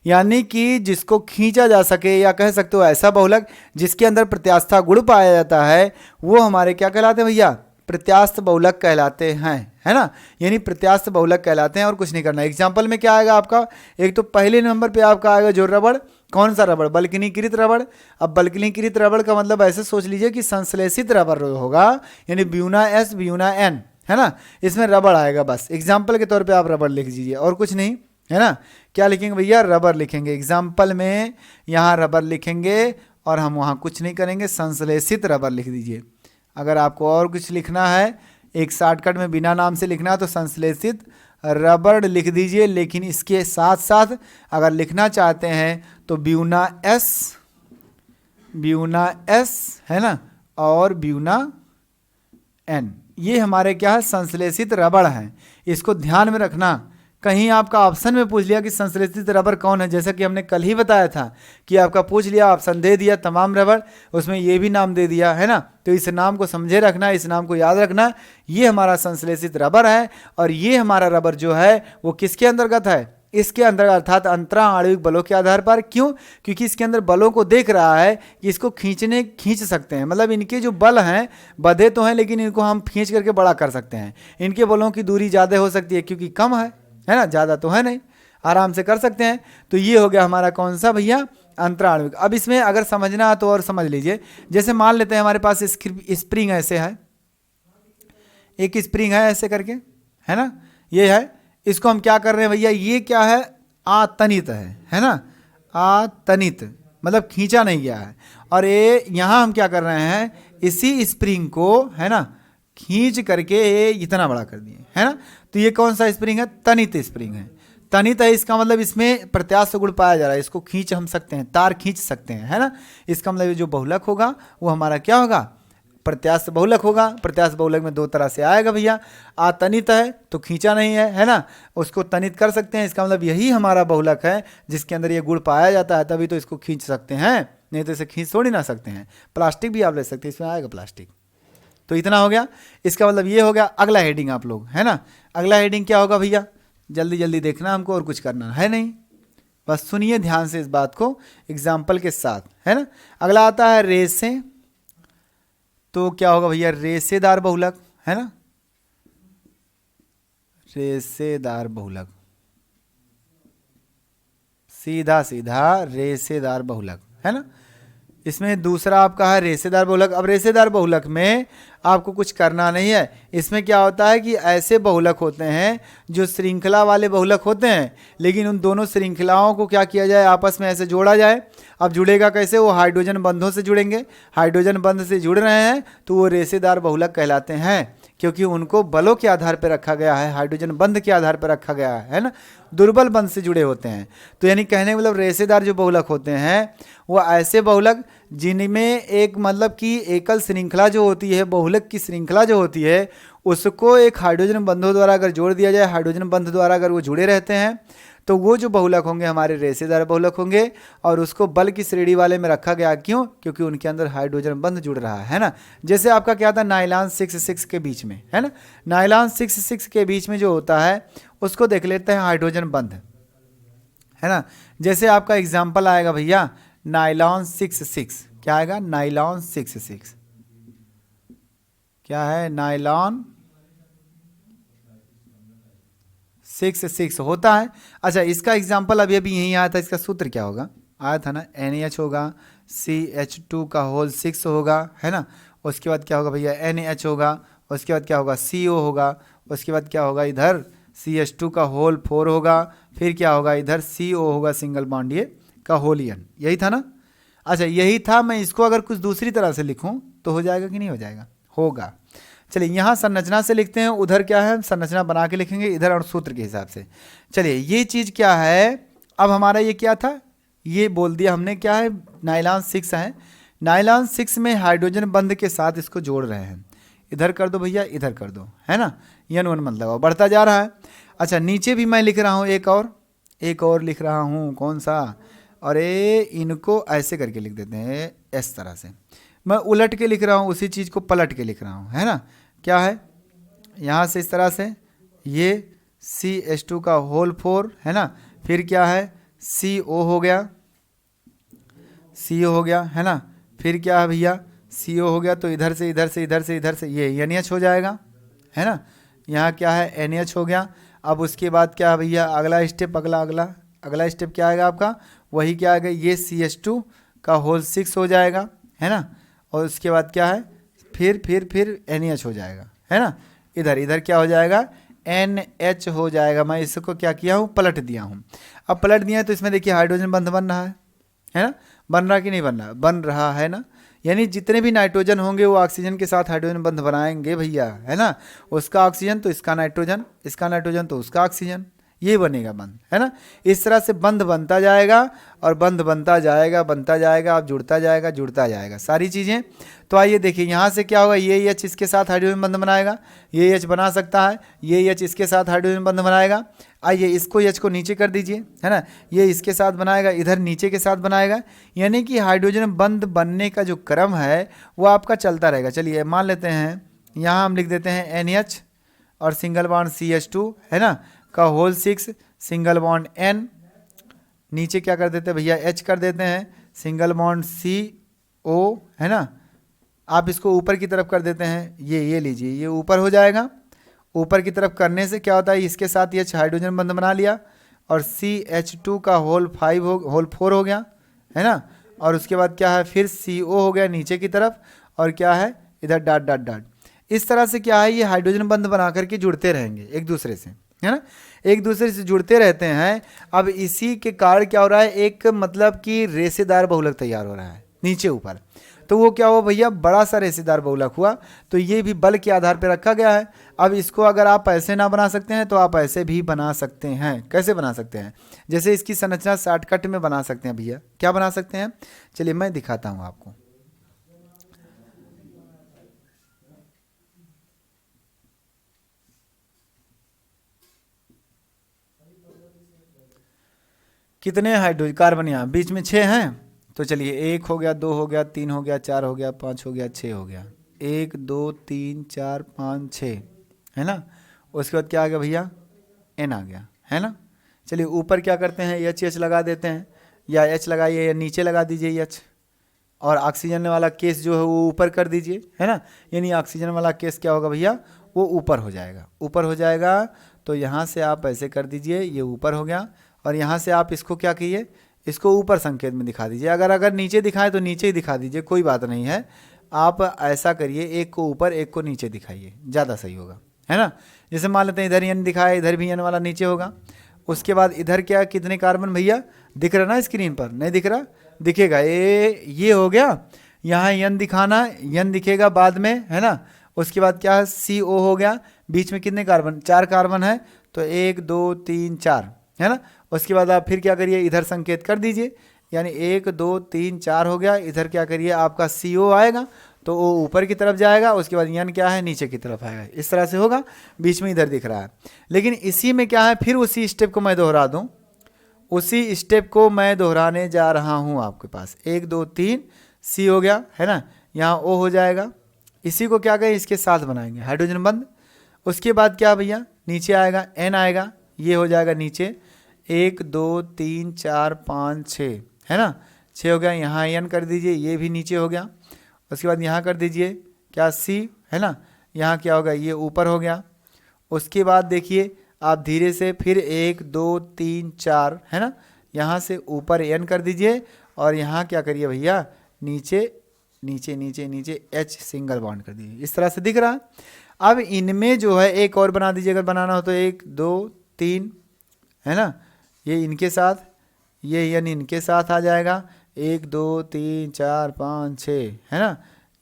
यानी कि जिसको खींचा जा सके, या कह सकते हो ऐसा बहुलक जिसके अंदर प्रत्यास्था गुण पाया जाता है, वो हमारे क्या कहलाते हैं भैया, प्रत्यास्थ बहुलक कहलाते हैं, है ना। यानी प्रत्यास्थ बहुलक कहलाते हैं और कुछ नहीं करना। एग्जाम्पल में क्या आएगा आपका, एक तो पहले नंबर पे आपका आएगा जो रबड़, कौन सा रबड़, बल्कनीकृत रबड़। अब बल्कनीकृत रबड़ का मतलब ऐसे सोच लीजिए कि संश्लेषित रबड़ होगा, यानी ब्यूना एस ब्यूना एन, है ना, इसमें रबड़ आएगा। बस एग्जाम्पल के तौर पर आप रबड़ लिख दीजिए और कुछ नहीं, है ना। क्या लिखेंगे भैया, रबर लिखेंगे एग्जाम्पल में, यहाँ रबर लिखेंगे और हम वहाँ कुछ नहीं करेंगे, संश्लेषित रबर लिख दीजिए। अगर आपको और कुछ लिखना है, एक शॉर्टकट में बिना नाम से लिखना है तो संश्लेषित रबड़ लिख दीजिए, लेकिन इसके साथ साथ अगर लिखना चाहते हैं तो ब्यूना एस, है ना, और ब्यूना एन, ये हमारे क्या है, संश्लेषित रबड़ हैं। इसको ध्यान में रखना, कहीं आपका ऑप्शन में पूछ लिया कि संश्लेषित रबर कौन है, जैसा कि हमने कल ही बताया था कि आपका पूछ लिया, ऑप्शन दे दिया तमाम रबर, उसमें ये भी नाम दे दिया, है ना। तो इस नाम को समझे रखना, इस नाम को याद रखना, ये हमारा संश्लेषित रबर है। और ये हमारा रबर जो है वो किसके अंतर्गत है, इसके अंदर, अर्थात अंतरा आणविक बलों के आधार पर। क्यों, क्योंकि इसके अंदर बलों को देख रहा है कि इसको खींच सकते हैं, मतलब इनके जो बल हैं बधे तो हैं, लेकिन इनको हम खींच करके बड़ा कर सकते हैं। इनके बलों की दूरी ज़्यादा हो सकती है क्योंकि कम है ना, ज़्यादा तो है नहीं, आराम से कर सकते हैं। तो ये हो गया हमारा कौन सा भैया, अंतरा आणविक। अब इसमें अगर समझना है तो और समझ लीजिए, जैसे मान लेते हैं हमारे पास स्प्रिंग ऐसे है, एक स्प्रिंग है ऐसे करके, है ना, ये है, इसको हम क्या कर रहे हैं भैया, ये क्या है, आतनित है ना, आतनित मतलब खींचा नहीं गया है। और ये यहाँ हम क्या कर रहे हैं, इसी स्प्रिंग को, है ना, खींच करके इतना बड़ा कर दिए, है ना। तो ये कौन सा स्प्रिंग है? तनित स्प्रिंग है। तनित है, इसका मतलब इसमें प्रत्यास्थ गुण पाया जा रहा है, इसको खींच हम सकते हैं, तार खींच सकते हैं, है ना। इसका मतलब ये जो बहुलक होगा वो हमारा क्या होगा? प्रत्यास्थ बहुलक होगा। प्रत्यास्थ बहुलक में दो तरह से आएगा भैया, तनित है तो खींचा नहीं है ना, उसको तनित कर सकते हैं। इसका मतलब यही हमारा बहुलक है जिसके अंदर ये गुण पाया जाता है, तभी तो इसको खींच सकते हैं, नहीं तो इसे खींच थोड़ी ना सकते हैं। प्लास्टिक भी आप ले सकते हैं, इसमें आएगा प्लास्टिक। तो इतना हो गया, इसका मतलब ये हो गया। अगला हेडिंग आप लोग, है ना, अगला हेडिंग क्या होगा भैया? जल्दी जल्दी देखना हमको, और कुछ करना है नहीं, बस सुनिए ध्यान से इस बात को एग्जाम्पल के साथ, है ना। अगला आता है रेसे। तो क्या होगा भैया? रेसेदार बहुलक, है ना, रेसेदार बहुलक, सीधा सीधा रेसेदार बहुलक, है ना। इसमें दूसरा आपका है रेसेदार बहुलक। अब रेसेदार बहुलक में आपको कुछ करना नहीं है। इसमें क्या होता है कि ऐसे बहुलक होते हैं जो श्रृंखला वाले बहुलक होते हैं, लेकिन उन दोनों श्रृंखलाओं को क्या किया जाए? आपस में ऐसे जोड़ा जाए। अब जुड़ेगा कैसे? वो हाइड्रोजन बंधों से जुड़ेंगे। हाइड्रोजन बंध से जुड़ रहे हैं तो वो रेसेदार बहुलक कहलाते हैं, क्योंकि उनको बलों के आधार पर रखा गया है, हाइड्रोजन बंध के आधार पर रखा गया है ना, दुर्बल बंध से जुड़े होते हैं। तो यानी कहने मतलब रेसेदार जो बहुलक होते हैं वो ऐसे बहुलक जिनमें एक मतलब कि एकल श्रृंखला जो होती है, बहुलक की श्रृंखला जो होती है, उसको एक हाइड्रोजन बंधों द्वारा अगर जोड़ दिया जाए, हाइड्रोजन बंध द्वारा अगर वो जुड़े रहते हैं, तो वो जो बहुलक होंगे हमारे रेसेदार बहुलक होंगे। और उसको बल की श्रेणी वाले में रखा गया, क्यों? क्योंकि उनके अंदर हाइड्रोजन बंध जुड़ रहा है ना। जैसे आपका क्या था? नाइलॉन 6 के बीच में, है ना, नाइलॉन 6 के बीच में जो होता है उसको देख लेते हैं हाइड्रोजन बंध, है ना। जैसे आपका एग्जाम्पल आएगा भैया नाइलॉन 6 क्या आएगा? नाइलॉन 6 क्या है? नाइलॉन 6 होता है। अच्छा, इसका एग्जाम्पल अभी अभी यहीं आया था, इसका सूत्र क्या होगा? आया था ना, NaH होगा, CH2 का होल 6 होगा, है ना। उसके बाद क्या होगा भैया? NaH होगा, उसके बाद क्या होगा? CO होगा, उसके बाद क्या होगा? इधर CH2 का होल 4 होगा, फिर क्या होगा? इधर CO होगा, सिंगल बॉन्ड ये का होलियन। यही था ना? अच्छा, यही था। मैं इसको अगर कुछ दूसरी तरह से लिखूं तो हो जाएगा कि नहीं हो जाएगा? होगा। चलिए, यहाँ संरचना से लिखते हैं, उधर क्या है? संरचना बना के लिखेंगे इधर और सूत्र के हिसाब से। चलिए, ये चीज़ क्या है? अब हमारा ये क्या था? ये बोल दिया हमने क्या है? नाइलॉन 6 है। नाइलॉन 6 में हाइड्रोजन बंध के साथ इसको जोड़ रहे हैं। इधर कर दो भैया, इधर कर दो, है ना। N1 मतलब बढ़ता जा रहा है। अच्छा, नीचे भी मैं लिख रहा हूँ एक और लिख रहा हूँ। कौन सा? अरे, इनको ऐसे करके लिख देते हैं, इस तरह से। मैं उलट के लिख रहा हूँ, उसी चीज़ को पलट के लिख रहा हूँ, है ना। क्या है? यहाँ से इस तरह से ये CH2 का होल 4, है ना। फिर क्या है? CO हो गया, CO हो गया, है ना। फिर क्या है भैया? CO हो गया, तो इधर से इधर से इधर से इधर से ये NH हो जाएगा, है ना। यहाँ क्या है? NH हो गया। अब उसके बाद क्या है भैया? अगला स्टेप, अगला स्टेप क्या आएगा आपका? वही क्या आएगा? ये CH2 का होल 6 हो जाएगा, है ना। और उसके बाद क्या है? फिर NH हो जाएगा, है ना। इधर क्या हो जाएगा? NH हो जाएगा। मैं इसको क्या किया हूँ? पलट दिया हूँ। अब पलट दिया है तो इसमें देखिए हाइड्रोजन बंध बन रहा है ना। बन रहा कि नहीं बन रहा? बन रहा है ना। यानी जितने भी नाइट्रोजन होंगे वो ऑक्सीजन के साथ हाइड्रोजन बंध बनाएंगे भैया, है ना। उसका ऑक्सीजन तो इसका नाइट्रोजन, इसका नाइट्रोजन तो उसका ऑक्सीजन, ये बनेगा बंध, है ना। इस तरह से बंध बनता जाएगा और बंध बनता जाएगा अब जुड़ता जाएगा सारी चीज़ें। तो आइए देखिए, यहाँ से क्या होगा? ये H इसके साथ हाइड्रोजन बंध बनाएगा, ये H बना सकता है, ये H इसके साथ हाइड्रोजन बंध बनाएगा। आइए इसको H को नीचे कर दीजिए, है ना। ये इसके साथ बनाएगा, इधर नीचे के साथ बनाएगा। यानी कि हाइड्रोजन बंध बनने का जो क्रम है वो आपका चलता रहेगा। चलिए मान लेते हैं, यहाँ हम लिख देते हैं NH और सिंगल बॉन्ड CH2, है ना, का होल 6, सिंगल बॉन्ड N, नीचे क्या कर देते हैं भैया? H कर देते हैं, सिंगल बॉन्ड CO, है ना। आप इसको ऊपर की तरफ कर देते हैं, ये लीजिए, ये ऊपर हो जाएगा। ऊपर की तरफ करने से क्या होता है? इसके साथ ये हाइड्रोजन बंध बना लिया और CH2 का होल 4 हो गया, है ना। और उसके बाद क्या है? फिर CO हो गया नीचे की तरफ, और क्या है? इधर डॉट। इस तरह से क्या है? ये हाइड्रोजन बंध बना करके जुड़ते रहेंगे एक दूसरे से, है ना, एक दूसरे से जुड़ते रहते हैं। अब इसी के कारण क्या हो रहा है? एक मतलब कि रेसेदार बहुलक तैयार हो रहा है नीचे ऊपर। तो वो क्या हुआ भैया, बड़ा सा रेशेदार बहुलक हुआ। तो ये भी बल के आधार पर रखा गया है। अब इसको अगर आप ऐसे ना बना सकते हैं तो आप ऐसे भी बना सकते हैं। कैसे बना सकते हैं? जैसे इसकी संरचना शॉर्टकट में बना सकते हैं भैया। क्या बना सकते हैं? चलिए मैं दिखाता हूँ आपको। कितने हाइड्रोजन कार्बन यहाँ बीच में 6 हैं। तो चलिए 1 हो गया, 2 हो गया, 3 हो गया, 4 हो गया, 5 हो गया, 6 हो गया। 1 2 3 4 5 6 है ना। उसके बाद क्या आ गया भैया, N आ गया, है ना। चलिए ऊपर क्या करते हैं, H लगा देते हैं, या H लगाइए या नीचे लगा दीजिए H। और ऑक्सीजन वाला केस जो है वो ऊपर कर दीजिए, है ना। यानी ऑक्सीजन वाला केस क्या होगा भैया, वो ऊपर हो जाएगा, ऊपर हो जाएगा। तो यहाँ से आप ऐसे कर दीजिए, ये ऊपर हो गया। और यहाँ से आप इसको क्या कीजिए, इसको ऊपर संकेत में दिखा दीजिए। अगर नीचे दिखाएं तो नीचे ही दिखा दीजिए, कोई बात नहीं है। आप ऐसा करिए, एक को ऊपर एक को नीचे दिखाइए, ज़्यादा सही होगा, है ना। जैसे मान लेते हैं इधर N दिखाया, इधर भी N वाला नीचे होगा। उसके बाद इधर क्या, कितने कार्बन भैया दिख रहा ना स्क्रीन पर? नहीं दिख रहा? दिखेगा, ये हो गया। यहाँ N दिखाना, N दिखेगा बाद में, है ना। उसके बाद क्या है, CO हो गया। बीच में कितने कार्बन, 4 कार्बन है। तो 1 2 3 4, है ना। उसके बाद आप फिर क्या करिए, इधर संकेत कर दीजिए, यानी 1 2 3 4 हो गया। इधर क्या करिए, आपका CO आएगा तो वो ऊपर की तरफ जाएगा। उसके बाद N क्या है, नीचे की तरफ आएगा। इस तरह से होगा, बीच में इधर दिख रहा है। लेकिन इसी में क्या है, फिर उसी स्टेप को मैं दोहरा दूँ, उसी स्टेप को मैं दोहराने जा रहा हूँ आपके पास। 1 2 3 C हो गया, है ना। यहाँ O हो जाएगा। इसी को क्या कहें, इसके साथ बनाएंगे हाइड्रोजन बंद। उसके बाद क्या भैया, नीचे आएगा N आएगा, ये हो जाएगा नीचे। 1 2 3 4 5 6, है ना। 6 हो गया, यहाँ N कर दीजिए, ये भी नीचे हो गया। उसके बाद यहाँ कर दीजिए क्या, C, है ना। यहाँ क्या होगा, ये ऊपर हो गया। उसके बाद देखिए आप धीरे से फिर 1 2 3 4, है ना। यहाँ से ऊपर N कर दीजिए और यहाँ क्या करिए भैया, नीचे नीचे नीचे नीचे H सिंगल बॉन्ड कर दीजिए। इस तरह से दिख रहा है। अब इनमें जो है एक और बना दीजिए, अगर बनाना हो तो 1 2 3, है ना। ये इनके साथ, ये N इनके साथ आ जाएगा। 1 2 3 4 5 6, है ना।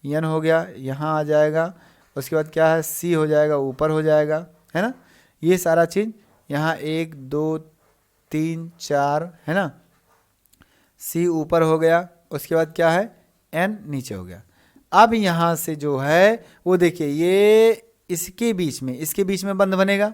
N हो गया, यहाँ आ जाएगा। उसके बाद क्या है, C हो जाएगा, ऊपर हो जाएगा, है ना। ये सारा चीज़ यहाँ 1 2 3 4, है ना। C ऊपर हो गया। उसके बाद क्या है, N नीचे हो गया। अब यहाँ से जो है वो देखिए, ये इसके बीच में बंध बनेगा,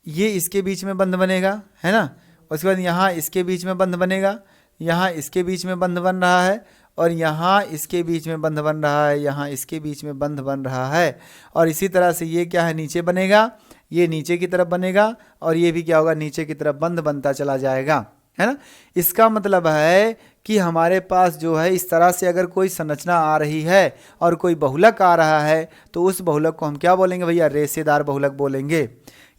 ये इसके बीच में बंध बनेगा, है ना। उसके बाद यहाँ इसके बीच में बंध बनेगा, यहाँ इसके बीच में बंध बन रहा है, और यहाँ इसके बीच में बंध बन रहा है, यहाँ इसके बीच में बंध बन रहा है। और इसी तरह से ये क्या है, नीचे बनेगा, ये नीचे की तरफ बनेगा, और ये भी क्या होगा, नीचे की तरफ बंध बनता चला जाएगा, है ना। इसका मतलब है कि हमारे पास जो है इस तरह से अगर कोई संरचना आ रही है और कोई बहुलक आ रहा है तो उस बहुलक को हम क्या बोलेंगे भैया, रेशेदार बहुलक बोलेंगे।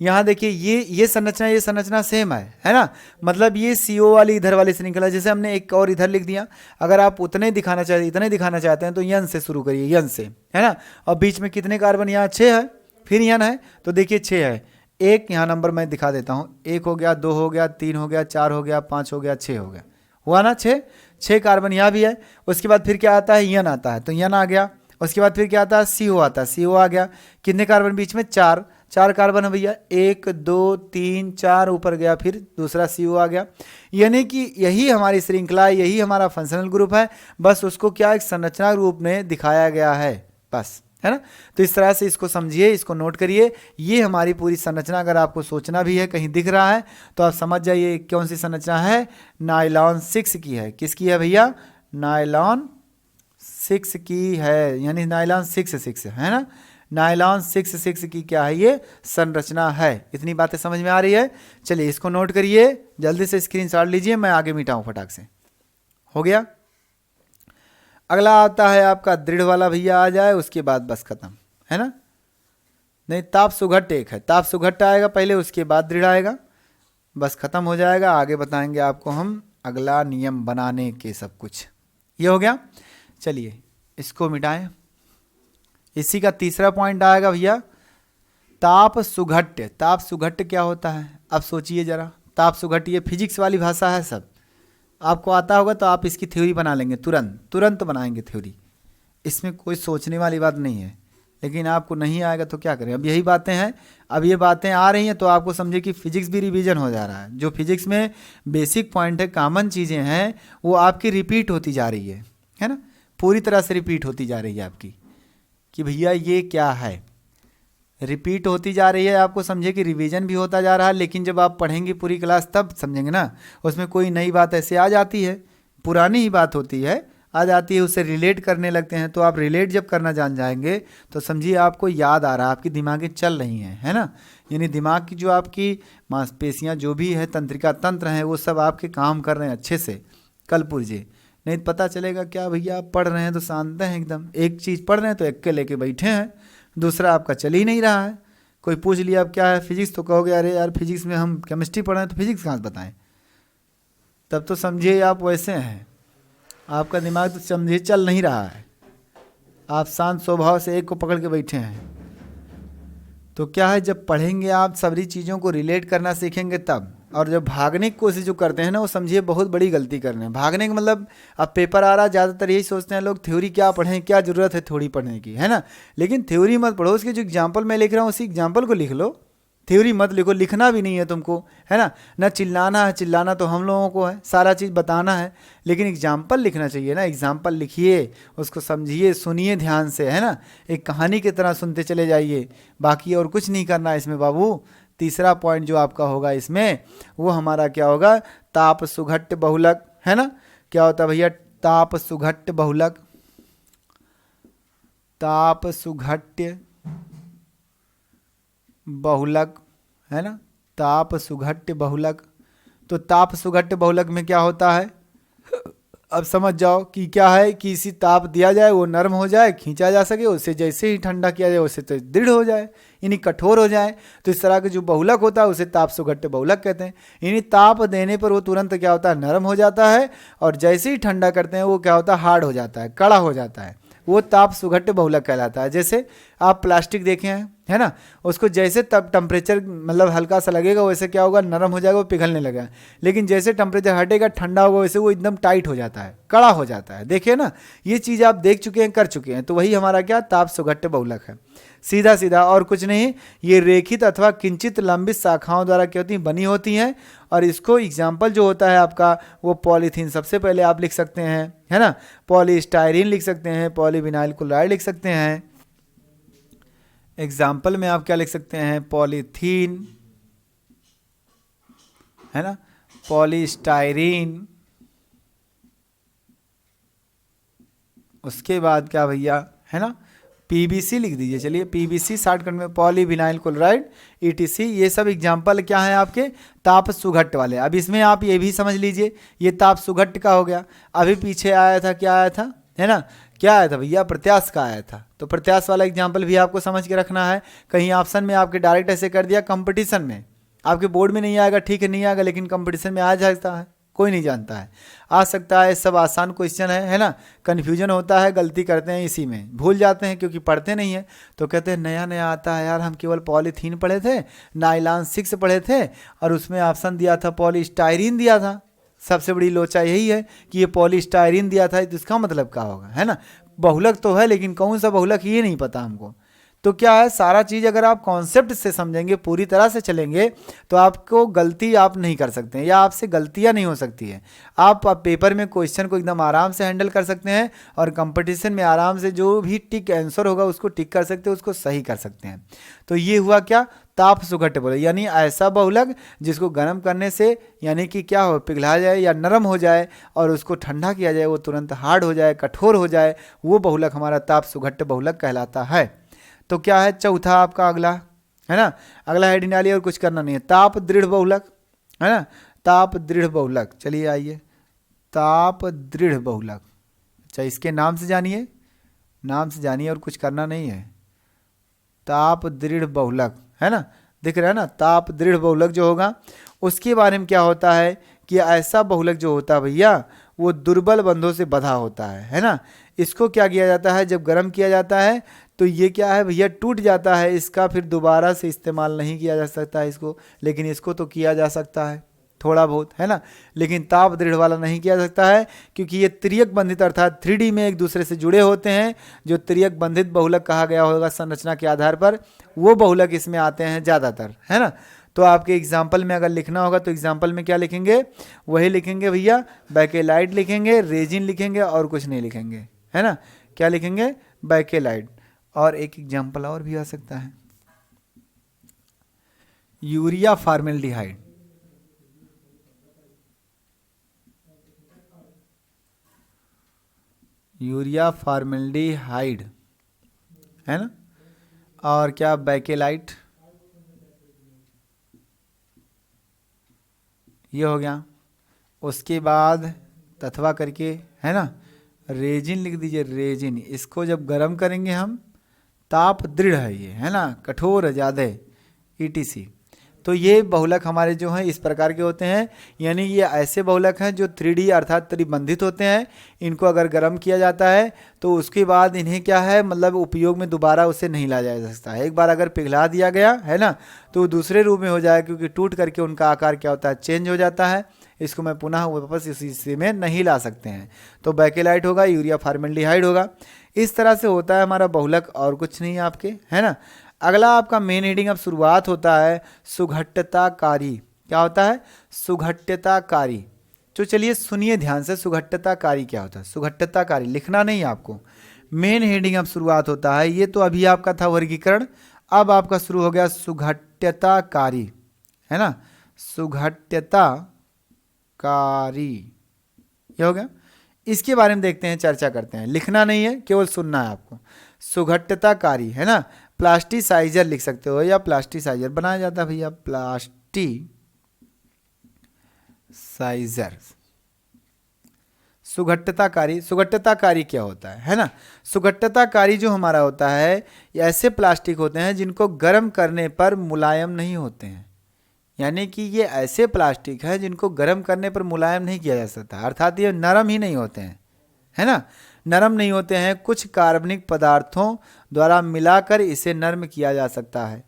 यहाँ देखिए ये संरचना सेम है ना। मतलब ये CO वाली इधर वाली श्रृंखला, जैसे हमने एक और इधर लिख दिया। अगर आप इतने दिखाना चाहते हैं तो N से शुरू करिए, N से, है ना। और बीच में कितने कार्बन, यहाँ 6 है, फिर N है, तो देखिए 6 है। एक यहाँ नंबर मैं दिखा देता हूँ, 1 हो गया, 2 हो गया, 3 हो गया, 4 हो गया, 5 हो गया, 6 हो गया, हुआ ना 6 कार्बन यहाँ भी है। उसके बाद फिर क्या आता है, N आता है, तो N आ गया। उसके बाद फिर क्या आता है, CO आता है, CO आ गया। कितने कार्बन बीच में, 4 कार्बन है भैया, 1 2 3 4 ऊपर गया, फिर दूसरा CO आ गया। यानी कि यही हमारी श्रृंखला, यही हमारा फंक्शनल ग्रुप है, बस उसको क्या एक संरचना रूप में दिखाया गया है, बस, है ना। तो इस तरह से इसको समझिए, इसको नोट करिए। ये हमारी पूरी संरचना, अगर आपको सोचना भी है, कहीं दिख रहा है तो आप समझ जाइए कौन सी संरचना है, नायलॉन 6 की है। किसकी है भैया, नायलॉन 6 की है, यानी नायलॉन 6 है ना। नायलॉन 6 की क्या है, ये संरचना है। इतनी बातें समझ में आ रही है। चलिए इसको नोट करिए, जल्दी से स्क्रीनशॉट लीजिए, मैं आगे मिटाऊं फटाक से। हो गया। अगला आता है आपका दृढ़ वाला भैया, आ जाए उसके बाद बस खत्म, है ना। नहीं, ताप सुघट्ट एक है, ताप सुघट्ट आएगा पहले, उसके बाद दृढ़ आएगा, बस खत्म हो जाएगा। आगे बताएंगे आपको हम अगला नियम बनाने के सब कुछ। ये हो गया। चलिए इसको मिटाएं। इसी का तीसरा पॉइंट आएगा भैया, ताप सुघट्ट। ताप सुघट्ट क्या होता है, अब सोचिए जरा। ताप सुघट्ट ये फिजिक्स वाली भाषा है, सब आपको आता होगा तो आप इसकी थ्योरी बना लेंगे, तुरंत बनाएंगे थ्योरी, इसमें कोई सोचने वाली बात नहीं है, लेकिन आपको नहीं आएगा तो क्या करें। अब यही बातें हैं, अब ये बातें आ रही हैं तो आपको समझे कि फिजिक्स भी रिवीजन हो जा रहा है। जो फिजिक्स में बेसिक पॉइंट है, कॉमन चीज़ें हैं, वो आपकी रिपीट होती जा रही है ना, पूरी तरह से रिपीट होती जा रही है आपकी, कि भैया ये क्या है, रिपीट होती जा रही है। आपको समझे कि रिवीजन भी होता जा रहा है, लेकिन जब आप पढ़ेंगे पूरी क्लास तब समझेंगे ना, उसमें कोई नई बात ऐसे आ जाती है, पुरानी ही बात होती है, आ जाती है, उससे रिलेट करने लगते हैं। तो आप रिलेट जब करना जान जाएंगे तो समझिए आपको याद आ रहा है, आपकी दिमागें चल रही हैं, है ना। यानी दिमाग की जो आपकी मांसपेशियां जो भी है, तंत्रिका तंत्र हैं, वो सब आपके काम कर रहे हैं अच्छे से, कल पुर्जे। नहीं तो पता चलेगा क्या भैया, आप पढ़ रहे हैं तो शांत हैं एकदम, एक चीज़ पढ़ रहे हैं तो एक के लेके बैठे हैं, दूसरा आपका चल ही नहीं रहा है। कोई पूछ लिया अब क्या है फिजिक्स, तो कहोगे अरे यार फिजिक्स में हम केमिस्ट्री पढ़ रहे हैं तो फिजिक्स कहाँ से बताएं। तब तो समझिए आप वैसे हैं, आपका दिमाग तो समझिए चल नहीं रहा है, आप शांत स्वभाव से एक को पकड़ के बैठे हैं। तो क्या है, जब पढ़ेंगे आप सभी चीज़ों को रिलेट करना सीखेंगे तब। और जब भागने की कोशिश जो करते हैं ना, वो समझिए बहुत बड़ी गलती कर रहे हैं। भागने का मतलब, अब पेपर आ रहा है, ज़्यादातर यही सोचते हैं लोग, थ्योरी क्या पढ़ें, क्या ज़रूरत है थ्योरी पढ़ने की, है ना। लेकिन थ्योरी मत पढ़ो, उसके जो एग्जाम्पल मैं लिख रहा हूँ उसी एग्जाम्पल को लिख लो, थ्योरी मत लिखो, लिखना भी नहीं है तुमको, है ना। ना चिल्लाना है, चिल्लाना तो हम लोगों को है, सारा चीज़ बताना है, लेकिन एग्जाम्पल लिखना चाहिए ना। एग्जाम्पल लिखिए, उसको समझिए, सुनिए ध्यान से, है ना, एक कहानी की तरह सुनते चले जाइए, बाकी और कुछ नहीं करना इसमें बाबू। तीसरा पॉइंट जो आपका होगा इसमें, वो हमारा क्या होगा, ताप सुघट्ट बहुलक, है ना। क्या होता है भैया, ताप सुघट्ट बहुलक, ताप सुघट्ट बहुलक, है ना, ताप सुघट्ट बहुलक। तो ताप सुघट्ट बहुलक में क्या होता है, अब समझ जाओ कि क्या है, कि इसी ताप दिया जाए वो नरम हो जाए, खींचा जा सके, उससे जैसे ही ठंडा किया जाए उससे तो दृढ़ हो जाए, यानी कठोर हो जाए। तो इस तरह के जो बहुलक होता है उसे ताप सुघट्ट बहुलक कहते हैं। यानी ताप देने पर वो तुरंत क्या होता है, नरम हो जाता है, और जैसे ही ठंडा करते हैं वो क्या होता है, हार्ड हो जाता है, कड़ा हो जाता है, वो ताप सुघट्ट बहुलक कहलाता है। जैसे आप प्लास्टिक देखे हैं, है ना, उसको जैसे तब टेम्परेचर मतलब हल्का सा लगेगा वैसे क्या होगा, नरम हो जाएगा, वो पिघलने लगेगा। लेकिन जैसे टेम्परेचर हटेगा, ठंडा होगा, वैसे वो एकदम टाइट हो जाता है, कड़ा हो जाता है। देखिए ना, ये चीज़ आप देख चुके हैं, कर चुके हैं। तो वही हमारा क्या, ताप सुघट्ट बहुलक है। सीधा सीधा और कुछ नहीं, ये रेखित अथवा किंचित लंबित शाखाओं द्वारा क्या होती हैं, बनी होती हैं। और इसको एग्जाम्पल जो होता है आपका, वो पॉलीथीन सबसे पहले आप लिख सकते हैं, है ना, पॉलीस्टायरीन लिख सकते हैं, पॉलीविनाइल क्लोराइड लिख सकते हैं। एग्जाम्पल में आप क्या लिख सकते हैं, पॉलीथीन, है ना, पॉलीस्टायरीन। उसके बाद क्या भैया, है ना, पीबीसी लिख दीजिए, चलिए पीबीसी शॉर्टकट में, पॉलीविनाइल क्लोराइड, ईटीसी। ये सब एग्जाम्पल क्या है आपके, ताप सुघट्ट वाले। अब इसमें आप ये भी समझ लीजिए, ये ताप सुघट्ट का हो गया। अभी पीछे आया था, क्या आया था, है ना, क्या आया था भैया, प्रत्याश का आया था। तो प्रत्याश वाला एग्जाम्पल भी आपको समझ के रखना है। कहीं ऑप्शन में आपके डायरेक्ट ऐसे कर दिया, कंपटीशन में आपके बोर्ड में नहीं आएगा, ठीक है नहीं आएगा, लेकिन कंपटीशन में आ जाता है, कोई नहीं जानता है, आ सकता है। सब आसान क्वेश्चन है ना। कन्फ्यूजन होता है, गलती करते हैं इसी में, भूल जाते हैं क्योंकि पढ़ते नहीं है। तो कहते हैं नया नया आता है यार, हम केवल पॉलीथीन पढ़े थे, नाइलॉन 6 पढ़े थे, और उसमें ऑप्शन दिया था पॉलीस्टायरीन दिया था। सबसे बड़ी लोचा यही है कि ये पॉलीस्टायरीन दिया था, तो इसका मतलब क्या होगा, है ना। बहुलक तो है, लेकिन कौन सा बहुलक ये नहीं पता हमको। तो क्या है, सारा चीज़ अगर आप कॉन्सेप्ट से समझेंगे, पूरी तरह से चलेंगे, तो आपको गलती आप नहीं कर सकते हैं, या आपसे गलतियां नहीं हो सकती है। आप पेपर में क्वेश्चन को एकदम आराम से हैंडल कर सकते हैं, और कंपटीशन में आराम से जो भी टिक आंसर होगा उसको टिक कर सकते हैं, उसको सही कर सकते हैं। तो ये हुआ क्या, ताप सुघट्ट बहुलक, यानी ऐसा बहुलक जिसको गर्म करने से यानी कि क्या हो, पिघला जाए या नरम हो जाए, और उसको ठंडा किया जाए, वो तुरंत हार्ड हो जाए, कठोर हो जाए, वो बहुलक हमारा ताप सुघट्ट बहुलक कहलाता है। तो क्या है चौथा आपका अगला, है ना, अगला हेडिंग डालिए, और कुछ करना नहीं है, ताप दृढ़ बहुलक, है ना, ताप दृढ़ बहुलक। चलिए आइए, ताप दृढ़ बहुलक। अच्छा, इसके नाम से जानिए, नाम से जानिए, और कुछ करना नहीं है। ताप दृढ़ बहुलक, है ना, दिख रहा है ना, ताप दृढ़ बहुलक जो होगा, उसके बारे में क्या होता है कि ऐसा बहुलक जो होता है भैया, वो दुर्बल बंधों से बंधा होता है ना। इसको क्या किया जाता है, जब गर्म किया जाता है तो ये क्या है भैया, टूट जाता है, इसका फिर दोबारा से इस्तेमाल नहीं किया जा सकता है इसको, लेकिन इसको तो किया जा सकता है। थोड़ा बहुत, है ना, लेकिन ताप दृढ़ वाला नहीं किया जा सकता है, क्योंकि ये त्रियक बंधित अर्थात 3D में एक दूसरे से जुड़े होते हैं। जो त्रियक बंधित बहुलक कहा गया होगा संरचना के आधार पर, वो बहुलक इसमें आते हैं ज़्यादातर, है ना। तो आपके एग्जाम्पल में अगर लिखना होगा तो एग्जाम्पल में क्या लिखेंगे, वही लिखेंगे भैया, बैकेलाइट लिखेंगे, रेजिन लिखेंगे और कुछ नहीं लिखेंगे, है ना। क्या लिखेंगे, बैकेलाइट। और एक एग्जाम्पल और भी आ सकता है, यूरिया फॉर्मेल्डिहाइड। यूरिया फॉर्मेल्डिहाइड, है ना। और क्या, बैकेलाइट, ये हो गया। उसके बाद तथवा करके, है ना, रेजिन लिख दीजिए, रेजिन। इसको जब गर्म करेंगे हम, ताप दृढ़ है ये, है ना, कठोर है ज़्यादा, ETC। तो ये बहुलक हमारे जो हैं इस प्रकार के होते हैं, यानी ये ऐसे बहुलक हैं जो 3D अर्थात त्रिबंधित होते हैं। इनको अगर गर्म किया जाता है तो उसके बाद इन्हें क्या है, मतलब उपयोग में दोबारा उसे नहीं लाया जा सकता है। एक बार अगर पिघला दिया गया, है ना, तो दूसरे रूप में हो जाएगा, क्योंकि टूट करके उनका आकार क्या होता है, चेंज हो जाता है। इसको मैं पुनः वापस इसी हिस्से में नहीं ला सकते हैं। तो बैकेलाइट होगा, यूरिया फॉर्मेल्डिहाइड होगा। इस तरह से होता है हमारा बहुलक, और कुछ नहीं आपके, है ना। अगला आपका मेन हेडिंग अब शुरुआत होता है सुघट्यताकारी। क्या होता है, सुघट्यताकारी। तो चलिए सुनिए ध्यान से, सुघट्यताकारी क्या होता है। सुघट्यताकारी लिखना नहीं आपको, मेन हेडिंग अब शुरुआत होता है। ये तो अभी आपका था वर्गीकरण, अब आपका शुरू हो गया सुघट्यताकारी, है ना, सुघट्यताकारी, ये हो गया। इसके बारे में देखते हैं, चर्चा करते हैं। लिखना नहीं है, केवल सुनना है आपको। सुघट्यताकारी, है ना, प्लास्टिसाइजर लिख सकते हो, या प्लास्टिसाइजर बनाया जाता है भैया, प्लास्टिसाइजर। सुघट्यताकारी, सुघट्यताकारी क्या होता है ना। सुघट्यताकारी जो हमारा होता है, ये ऐसे प्लास्टिक होते हैं जिनको गर्म करने पर मुलायम नहीं होते हैं। यानी कि ये ऐसे प्लास्टिक हैं जिनको गर्म करने पर मुलायम नहीं किया जा सकता, अर्थात ये नरम ही नहीं होते हैं, है ना, नरम नहीं होते हैं। कुछ कार्बनिक पदार्थों द्वारा मिलाकर इसे नरम किया जा सकता है।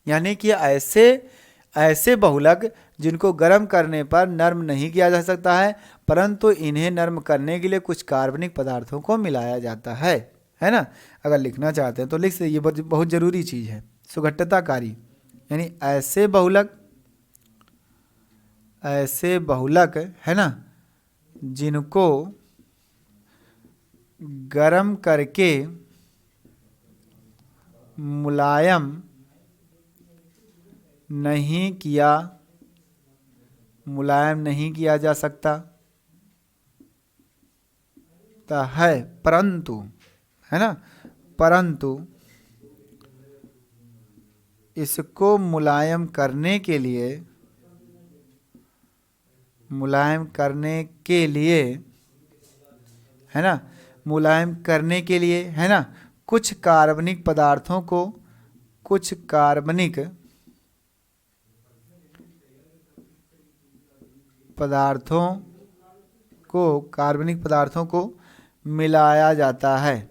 यानी कि ऐसे बहुलक जिनको गर्म करने पर नरम नहीं किया जा सकता है, परंतु इन्हें नरम करने के लिए कुछ कार्बनिक पदार्थों को मिलाया जाता है ना। अगर लिखना चाहते हैं तो लिख सकते, ये बहुत जरूरी चीज़ है। सुघट्यताकारी यानी ऐसे बहुलक, है ना, जिनको गरम करके मुलायम नहीं किया जा सकता है, परंतु, है ना, परंतु इसको मुलायम करने के लिए है ना, मुलायम करने के लिए, है ना, कुछ कार्बनिक पदार्थों को कार्बनिक पदार्थों को मिलाया जाता है।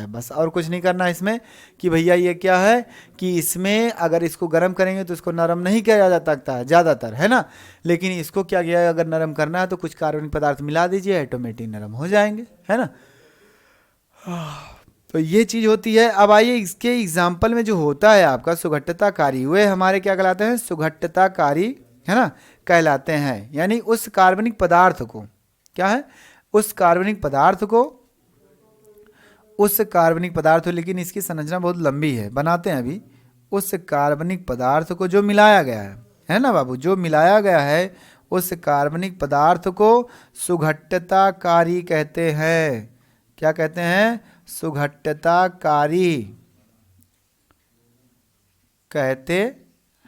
बस, और कुछ नहीं करना इसमें कि भैया ये क्या है कि इसमें अगर इसको गर्म करेंगे तो इसको नरम नहीं किया जा सकता है ज़्यादातर, है ना, लेकिन इसको क्या किया है, अगर नरम करना है तो कुछ कार्बनिक पदार्थ मिला दीजिए, ऑटोमेटिक नरम हो जाएंगे, है ना। तो ये चीज़ होती है। अब आइए इसके एग्जाम्पल में जो होता है आपका सुघट्यताकारी, वे हमारे क्या कहलाते हैं, सुघट्यताकारी, है ना, कहलाते हैं। यानी उस कार्बनिक पदार्थ को, क्या है, उस कार्बनिक पदार्थ, लेकिन इसकी संरचना बहुत लंबी है, बनाते हैं अभी। उस कार्बनिक पदार्थ को जो मिलाया गया है ना बाबू, जो मिलाया गया है, उस कार्बनिक पदार्थ को सुघट्यताकारी कहते हैं। क्या कहते हैं, सुघट्यताकारी कहते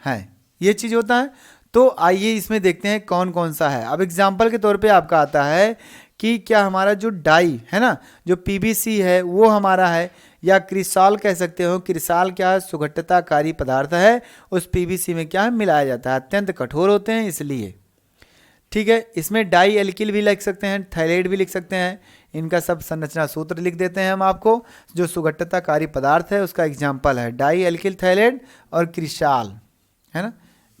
हैं। ये चीज होता है। तो आइए इसमें देखते हैं कौन कौन सा है। अब एग्जाम्पल के तौर पे आपका आता है कि क्या हमारा जो डाई है ना, जो PVC है वो हमारा है, या क्रिसाल कह सकते हो। क्रिसाल क्या है, सुघट्यताकारी पदार्थ है, उस PVC में क्या है, मिलाया जाता है। अत्यंत कठोर होते हैं इसलिए। ठीक है, इसमें डाई एल्किल भी लिख सकते हैं, थायलेट भी लिख सकते हैं। इनका सब संरचना सूत्र लिख देते हैं हम आपको। जो सुगठताकारी पदार्थ है उसका एग्जाम्पल है डाई एल्किल थायलेट और क्रिसाल, है ना।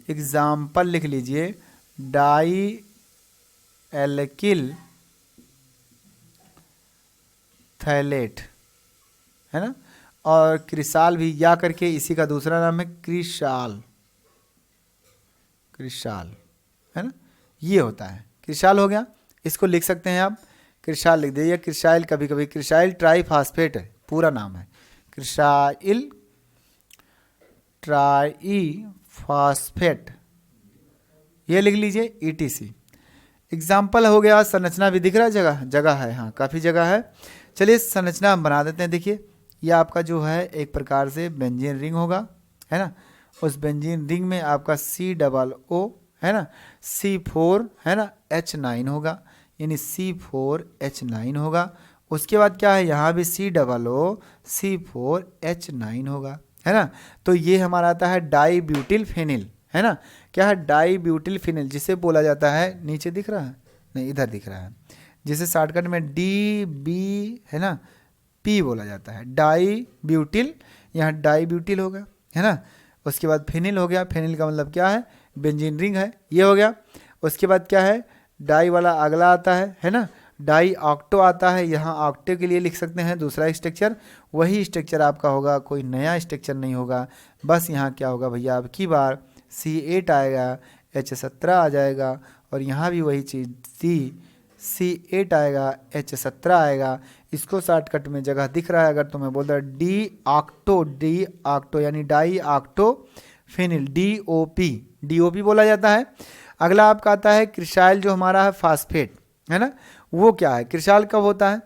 एग्जाम्पल लिख लीजिए, डाई एल्किल थैलेट, है ना। और क्रिसाल भी या करके इसी का दूसरा नाम है क्रिसाल, क्रिसाल, है ना। ये होता है क्रिसाल हो गया, इसको लिख सकते हैं आप, क्रिसाल लिख दीजिए। क्रिसाइल, कभी कभी क्रिसाइल ट्राईफास्फेट है, पूरा नाम है क्रिसाइल ट्राईफास्फेट, ये लिख लीजिए ईटीसी। एग्जाम्पल हो गया। संरचना भी दिख रहा है, जगह जगह है, हाँ काफ़ी जगह है। चलिए संरचना हम बना देते हैं। देखिए ये आपका जो है एक प्रकार से बेंजीन रिंग होगा, है ना। उस बेंजीन रिंग में आपका COO, है ना, C4, है ना, H9 होगा, यानी C4H9 होगा। उसके बाद क्या है, यहाँ भी COO C4H9 होगा, है ना। तो ये हमारा आता है डाई ब्यूटिल फेनिल, है ना। क्या है, डाई ब्यूटिल फेनिल, जिसे बोला जाता है, नीचे दिख रहा है, नहीं इधर दिख रहा है, जिसे शॉर्टकट में DB, है ना, P बोला जाता है, डाई ब्यूटिल। यहाँ डाई ब्यूटिल होगा, है ना। उसके बाद फेनिल हो गया, फेनिल का मतलब क्या है, बेंजीन रिंग है, ये हो गया। उसके बाद क्या है, डाई वाला अगला आता है ना, डाई ऑक्टो आता है। यहाँ ऑक्टो के लिए लिख सकते हैं दूसरा स्ट्रक्चर, वही स्ट्रक्चर आपका होगा, कोई नया स्ट्रक्चर नहीं होगा। बस यहाँ क्या होगा भैया, अब की बार C8 आएगा, H17 आ जाएगा, और यहाँ भी वही चीज़ C8 आएगा, H17 आएगा। इसको शॉर्टकट में जगह दिख रहा है, अगर तुम्हें बोल रहा डी ऑक्टो यानी डाई ऑक्टो फेनिल, DOP बोला जाता है। अगला आपका आता है क्रिसाइल, जो हमारा है फास्फेट, है ना। वो क्या है, क्रिसाइल कब होता है,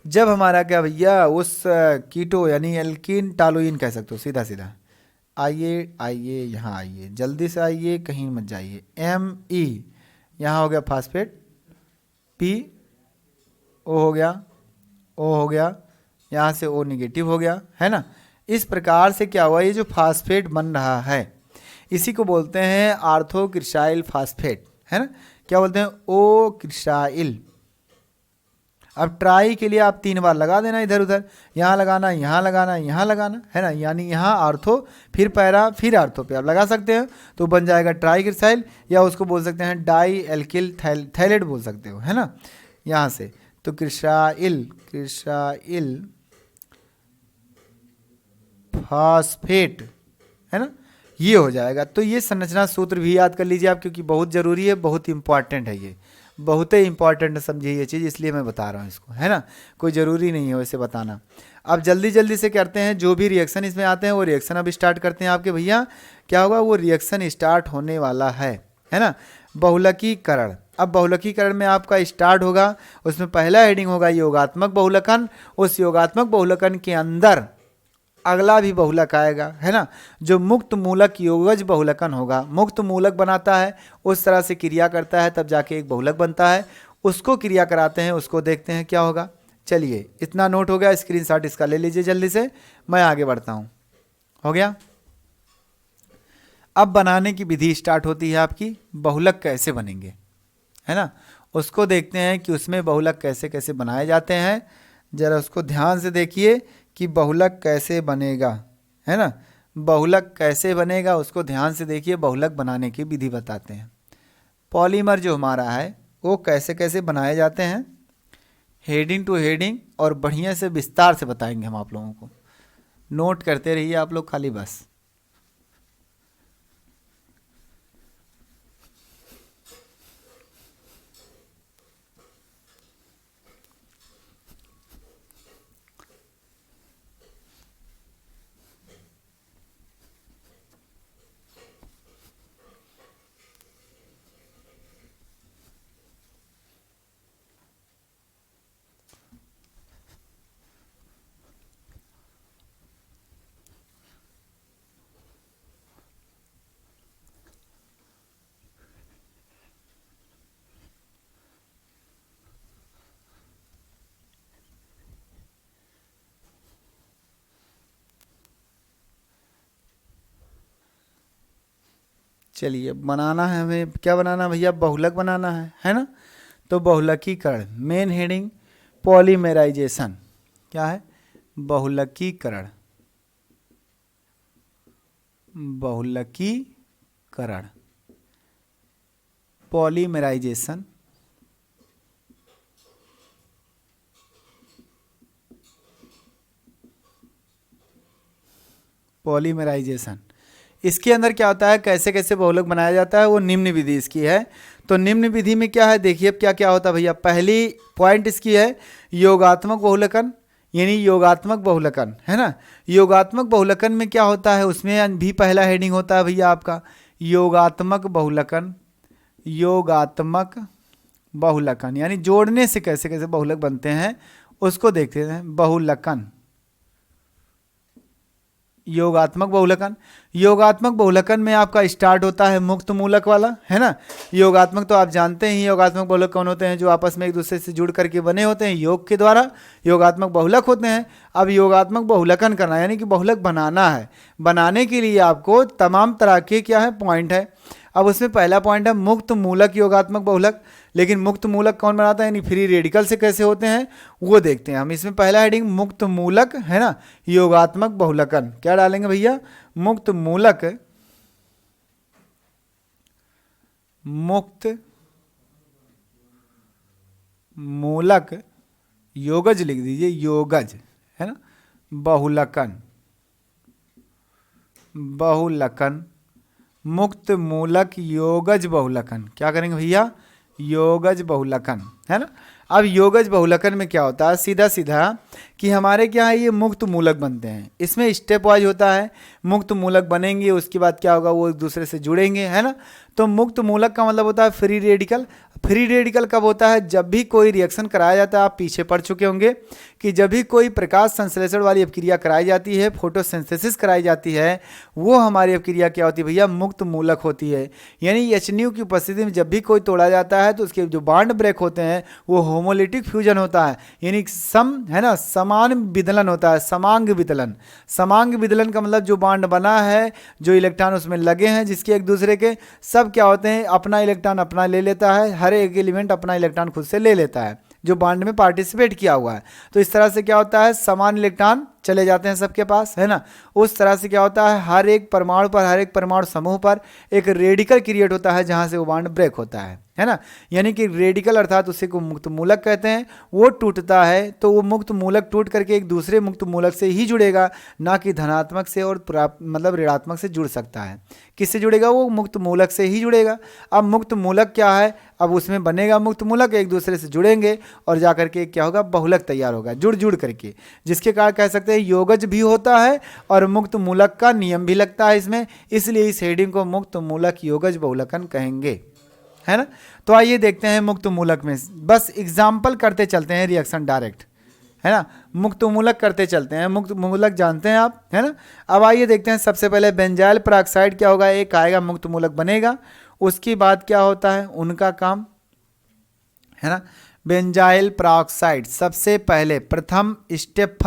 जब हमारा क्या भैया उस कीटो यानी एल्कीन टालोइन कह सकते हो, सीधा सीधा। आइए यहाँ आइए, जल्दी से आइए, कहीं मत जाइए। ME, यहाँ हो गया फास्फेट, P O हो गया, O हो गया, यहाँ से O निगेटिव हो गया, है ना। इस प्रकार से क्या हुआ, ये जो फास्फेट बन रहा है इसी को बोलते हैं आर्थो क्रिसाइल फास्फेट, है ना। क्या बोलते हैं, O क्रिसाइल। अब ट्राई के लिए आप 3 बार लगा देना, इधर उधर, यहाँ लगाना, यहाँ लगाना, यहाँ लगाना, है ना। यानी यहाँ आर्थो, फिर पैरा, फिर आर्थो पे आप लगा सकते हैं, तो बन जाएगा ट्राई क्रिसाइल, या उसको बोल सकते हैं डाई एल्किल थैलेट बोल सकते हो, है ना। यहाँ से तो क्रिसाइल फास्फेट, है ना, ये हो जाएगा। तो ये संरचना सूत्र भी याद कर लीजिए आप, क्योंकि बहुत ज़रूरी है, बहुत इंपॉर्टेंट है, ये बहुत ही इंपॉर्टेंट समझिए ये चीज़, इसलिए मैं बता रहा हूँ इसको, है ना। कोई ज़रूरी नहीं है वैसे बताना। अब जल्दी जल्दी से करते हैं, जो भी रिएक्शन इसमें आते हैं वो रिएक्शन अब स्टार्ट करते हैं आपके भैया। क्या होगा, वो रिएक्शन स्टार्ट होने वाला है ना। बहुलकीकरण, अब बहुलकीकरण में आपका स्टार्ट होगा, उसमें पहला हेडिंग होगा योगात्मक बहुलकन। उस योगात्मक बहुलकन के अंदर अगला भी बहुलक आएगा, है ना, जो मुक्त मूलक योगज बहुलकन होगा। मुक्त मूलक बनाता है, उस तरह से क्रिया करता है, तब जाके एक बहुलक बनता है। उसको क्रिया कराते हैं, उसको देखते हैं क्या होगा। चलिए इतना नोट हो गया, स्क्रीनशॉट इसका ले लीजिए जल्दी से, मैं आगे बढ़ता हूँ। हो गया। अब बनाने की विधि स्टार्ट होती है आपकी, बहुलक कैसे बनेंगे, है ना। उसको देखते हैं कि उसमें बहुलक कैसे कैसे बनाए जाते हैं। जरा उसको ध्यान से देखिए कि बहुलक कैसे बनेगा, है ना। बहुलक कैसे बनेगा उसको ध्यान से देखिए, बहुलक बनाने की विधि बताते हैं। पॉलीमर जो हमारा है वो कैसे कैसे बनाए जाते हैं, हेडिंग टू हेडिंग और बढ़िया से विस्तार से बताएंगे हम आप लोगों को। नोट करते रहिए आप लोग खाली बस। चलिए बनाना है हमें, क्या बनाना है भैया, बहुलक बनाना है ना। तो बहुलकीकरण, मेन हेडिंग पॉलीमेराइजेशन, क्या है, बहुलकीकरण, बहुलकीकरण, पॉलीमेराइजेशन, पॉलीमेराइजेशन। इसके अंदर क्या होता है, कैसे कैसे बहुलक बनाया जाता है, वो निम्न विधि इसकी है। तो निम्न विधि में क्या है, देखिए अब क्या क्या होता है भैया। पहली पॉइंट इसकी है योगात्मक बहुलकन, यानी योगात्मक बहुलकन, है ना। योगात्मक बहुलकन में क्या होता है, उसमें भी पहला हेडिंग होता है भैया आपका योगात्मक बहुलकन। योगात्मक बहुलकन यानी जोड़ने से कैसे कैसे बहुलक बनते हैं उसको देखते हैं। बहुलकन, योगात्मक बहुलकन। योगात्मक बहुलकन में आपका स्टार्ट होता है मुक्त मूलक वाला, है ना। योगात्मक तो आप जानते हैं, योगात्मक बहुलक कौन होते हैं, जो आपस में एक दूसरे से जुड़ करके बने होते हैं योग के द्वारा, योगात्मक बहुलक होते हैं। अब योगात्मक बहुलकन करना यानी कि बहुलक बनाना है। बनाने के लिए आपको तमाम तरह के क्या है पॉइंट है। अब उसमें पहला पॉइंट है मुक्त मूलक योगात्मक बहुलक। लेकिन मुक्त मूलक कौन बनाता है, यानी फ्री रेडिकल से कैसे होते हैं वो देखते हैं हम। इसमें पहला हेडिंग मुक्त मूलक, है ना, योगात्मक बहुलकन। क्या डालेंगे भैया, मुक्त मूलक, मुक्त मूलक योगज लिख दीजिए, योगज, है ना, बहुलकन, बहुलकन, मुक्त मूलक योगज बहुलकन। क्या करेंगे भैया, योगज बहुलकन, है ना। अब योगज बहुलकन में क्या होता है, सीधा सीधा कि हमारे क्या है ये मुक्त मूलक बनते हैं। इसमें स्टेप वाइज होता है, मुक्त मूलक बनेंगे उसके बाद क्या होगा, वो एक दूसरे से जुड़ेंगे, है ना। तो मुक्त मूलक का मतलब होता है फ्री रेडिकल। फ्री रेडिकल कब होता है, जब भी कोई रिएक्शन कराया जाता है, आप पीछे पढ़ चुके होंगे कि जब भी कोई प्रकाश संश्लेषण वाली अपक्रिया कराई जाती है, फोटोसिंथेसिस कराई जाती है, वो हमारी अपक्रिया क्या होती है भैया, मुक्त मूलक होती है। यानी एचन्यू की उपस्थिति में जब भी कोई तोड़ा जाता है तो उसके जो बॉन्ड ब्रेक होते हैं वो होमोलिटिक फ्यूजन होता है, यानी सम, है ना, समान विदलन होता है, समांग विदलन। समांग विदलन का मतलब जो बॉन्ड बना है, जो इलेक्ट्रॉन उसमें लगे हैं जिसके एक दूसरे के, सब क्या होते हैं, अपना इलेक्ट्रॉन अपना ले लेता है, हर एक एलिमेंट अपना इलेक्ट्रॉन खुद से ले लेता है जो बॉन्ड में पार्टिसिपेट किया हुआ है। तो इस तरह से क्या होता है, समान इलेक्ट्रॉन चले जाते हैं सबके पास, है ना। उस तरह से क्या होता है, हर एक परमाणु पर, हर एक परमाणु समूह पर एक रेडिकल क्रिएट होता है जहां से वो बॉन्ड ब्रेक होता है ना। यानी कि रेडिकल अर्थात उसी को मुक्त मूलक कहते हैं। वो टूटता है तो वो मुक्त मूलक टूट करके एक दूसरे मुक्त मूलक से ही जुड़ेगा, ना कि धनात्मक से और मतलब ऋणात्मक से जुड़ सकता है। किससे जुड़ेगा, वो मुक्त मूलक से ही जुड़ेगा। अब मुक्त मूलक क्या है, अब उसमें बनेगा मुक्त मूलक, एक दूसरे से जुड़ेंगे और जाकर के क्या होगा, बहुलक तैयार होगा जुड़ जुड़ करके, जिसके कारण कह सकते हैं योगज भी होता है और मुक्त मूलक का नियम भी लगता है इसमें। इसलिए इस हेडिंग को मुक्त मूलक योगज बहुलकन कहेंगे, है ना। तो आइए देखते हैं मुक्त मूलक में, बस एग्जाम्पल करते चलते हैं रिएक्शन डायरेक्ट, है ना। मुक्त मूलक करते चलते हैं, मुक्त मूलक जानते हैं आप, है ना। अब आइए देखते हैं, सबसे पहले बेंजाइल पेरोक्साइड क्या होगा, एक आएगा मुक्त मूलक बनेगा। उसके बाद क्या होता है उनका काम, है ना। बेंजाइल पेरोक्साइड सबसे पहले प्रथम स्टेप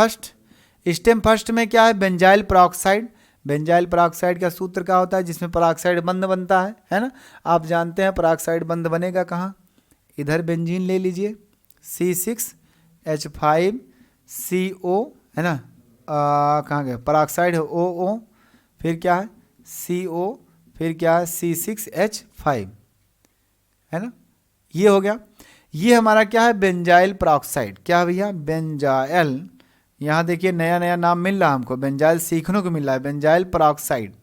फर्स्ट में क्या है, बेंजाइल पेरोक्साइड। बेंजाइल पेरोक्साइड का सूत्र क्या होता है, जिसमें पेरोक्साइड बंध बनता है ना। आप जानते हैं पेरोक्साइड बंध बनेगा कहाँ, इधर बेंजीन ले लीजिए, C6H5CO, है ना। कहाँ गया पेरोक्साइड है OO, फिर क्या है CO, फिर क्या है C6H5, है ना। ये हो गया, ये हमारा क्या है बेंजाइल पेरोक्साइड। क्या भैया, बेंजाइल, यहाँ देखिए नया नया नाम मिल रहा है हमको, बेंजाइल सीखने को मिल रहा है, बेंजाइल पेरोक्साइड,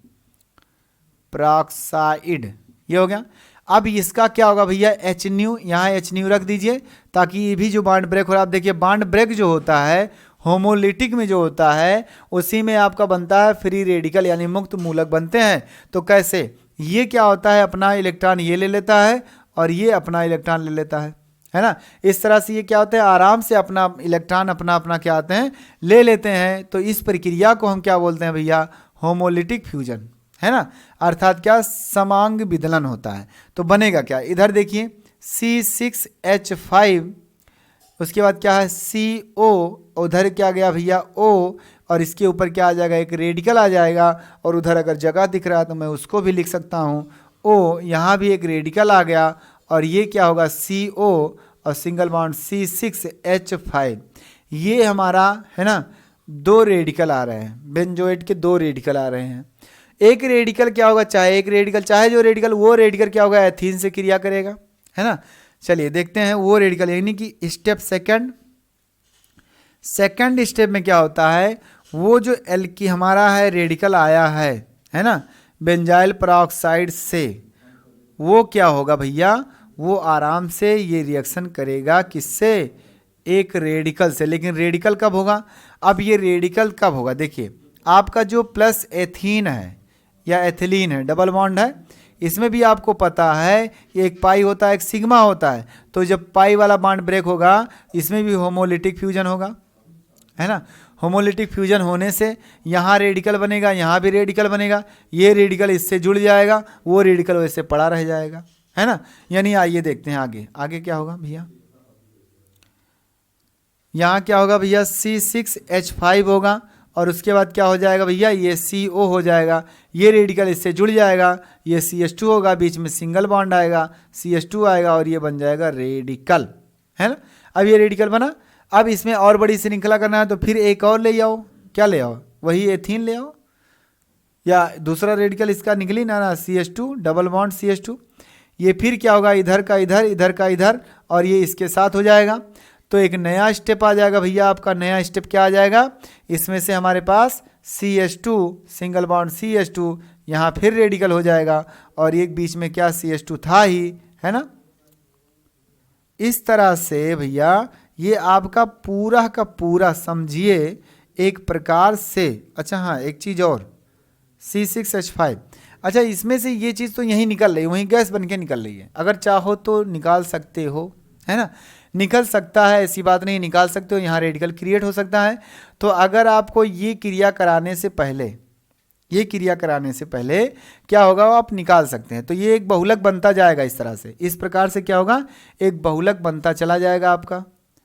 पेरोक्साइड, ये हो गया। अब इसका क्या होगा भैया, एच न्यू, यहाँ एच न्यू रख दीजिए ताकि ये भी जो बॉन्ड ब्रेक हो रहा है, आप देखिए बॉन्ड ब्रेक जो होता है होमोलिटिक में जो होता है उसी में आपका बनता है फ्री रेडिकल यानी मुक्त मूलक बनते हैं। तो कैसे, ये क्या होता है, अपना इलेक्ट्रॉन ये ले लेता है और ये अपना इलेक्ट्रॉन ले लेता है ना। इस तरह से ये क्या होता है, आराम से अपना इलेक्ट्रॉन अपना अपना क्या आते हैं ले लेते हैं। तो इस प्रक्रिया को हम क्या बोलते हैं भैया, होमोलिटिक फ्यूजन, है ना। अर्थात क्या, समांग विदलन होता है। तो बनेगा क्या, इधर देखिए C6H5, उसके बाद क्या है CO, उधर क्या गया भैया O, और इसके ऊपर क्या आ जाएगा, एक रेडिकल आ जाएगा। और उधर अगर जगह दिख रहा है तो मैं उसको भी लिख सकता हूँ O, यहाँ भी एक रेडिकल आ गया और ये क्या होगा CO और सिंगल बॉन्ड C6H5। ये हमारा है ना 2 रेडिकल आ रहे हैं, बेंजोएट के 2 रेडिकल आ रहे हैं। एक रेडिकल क्या होगा, चाहे जो रेडिकल वो रेडिकल क्या होगा, एथीन से क्रिया करेगा, है ना। चलिए देखते हैं वो रेडिकल, यानी कि स्टेप सेकंड स्टेप में क्या होता है, वो जो एल्की हमारा है रेडिकल आया है ना बेंजाइल पेरोक्साइड से, वो क्या होगा भैया, वो आराम से ये रिएक्शन करेगा किससे, एक रेडिकल से। लेकिन रेडिकल कब होगा, अब ये रेडिकल कब होगा, देखिए आपका जो प्लस एथीन है या एथिलीन है, डबल बॉन्ड है, इसमें भी आपको पता है एक पाई होता है एक सिग्मा होता है, तो जब पाई वाला बॉन्ड ब्रेक होगा इसमें भी होमोलिटिक फ्यूजन होगा, है ना। होमोलिटिक फ्यूजन होने से यहाँ रेडिकल बनेगा, यहाँ भी रेडिकल बनेगा, ये रेडिकल इससे जुड़ जाएगा, वो रेडिकल वैसे पड़ा रह जाएगा, है ना। यानी आइए देखते हैं आगे क्या होगा भैया, यहाँ क्या होगा भैया C6H5 होगा और उसके बाद क्या हो जाएगा भैया, ये CO हो जाएगा, ये रेडिकल इससे जुड़ जाएगा, ये CH2 होगा, बीच में सिंगल बॉन्ड आएगा, CH2 आएगा और ये बन जाएगा रेडिकल, है ना। अब ये रेडिकल बना, अब इसमें और बड़ी श्रृंखला करना है तो फिर एक और ले आओ, क्या ले आओ, वही एथीन ले आओ, या दूसरा रेडिकल इसका निकली ना CH2 डबल बॉन्ड CH2, ये फिर क्या होगा, इधर का इधर और ये इसके साथ हो जाएगा, तो एक नया स्टेप आ जाएगा भैया। आपका नया स्टेप क्या आ जाएगा, इसमें से हमारे पास CH2 सिंगल बॉन्ड CH2, यहाँ फिर रेडिकल हो जाएगा और एक बीच में क्या CH2 था ही, है ना। इस तरह से भैया ये आपका पूरा का पूरा समझिए एक प्रकार से। अच्छा हाँ, एक चीज़ और, C6H5, अच्छा इसमें से ये चीज़ तो यहीं निकल रही है, वहीं गैस बन के निकल रही है, अगर चाहो तो निकाल सकते हो, है ना, निकल सकता है, ऐसी बात नहीं, निकाल सकते हो, यहाँ रेडिकल क्रिएट हो सकता है। तो अगर आपको ये क्रिया कराने से पहले क्या होगा, आप निकाल सकते हैं, तो ये एक बहुलक बनता जाएगा इस तरह से, इस प्रकार से क्या होगा, एक बहुलक बनता चला जाएगा आपका।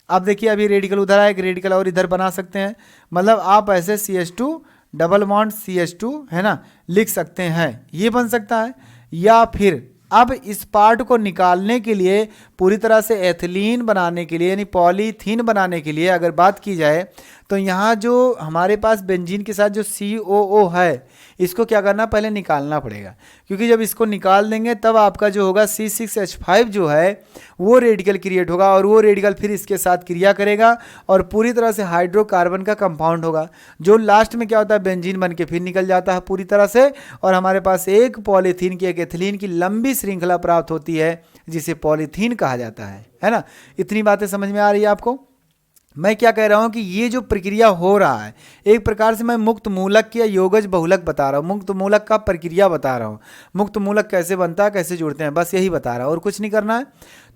आप देखिए अभी रेडिकल उधर आया, एक रेडिकल और इधर बना सकते हैं, मतलब आप ऐसे CH2 डबल बॉन्ड CH2 है ना लिख सकते हैं, ये बन सकता है। या फिर अब इस पार्ट को निकालने के लिए, पूरी तरह से एथिलीन बनाने के लिए यानी पॉलीथीन बनाने के लिए अगर बात की जाए, तो यहाँ जो हमारे पास बेंजीन के साथ जो COO है, इसको क्या करना, पहले निकालना पड़ेगा, क्योंकि जब इसको निकाल देंगे तब आपका जो होगा C6H5 जो है वो रेडिकल क्रिएट होगा और वो रेडिकल फिर इसके साथ क्रिया करेगा और पूरी तरह से हाइड्रोकार्बन का कंपाउंड होगा, जो लास्ट में क्या होता है, बेंजीन बन के फिर निकल जाता है पूरी तरह से, और हमारे पास एक पॉलीथीन की एक एथिलीन की लंबी श्रृंखला प्राप्त होती है जिसे पॉलीथीन कहा जाता है ना। इतनी बातें समझ में आ रही है आपको। मैं क्या कह रहा हूं कि ये जो प्रक्रिया हो रहा है, एक प्रकार से मैं मुक्त मूलक या योगज बहुलक बता रहा हूँ, मुक्त मूलक का प्रक्रिया बता रहा हूँ, मुक्त मूलक कैसे बनता है, कैसे जुड़ते हैं, बस यही बता रहा हूँ और कुछ नहीं करना है।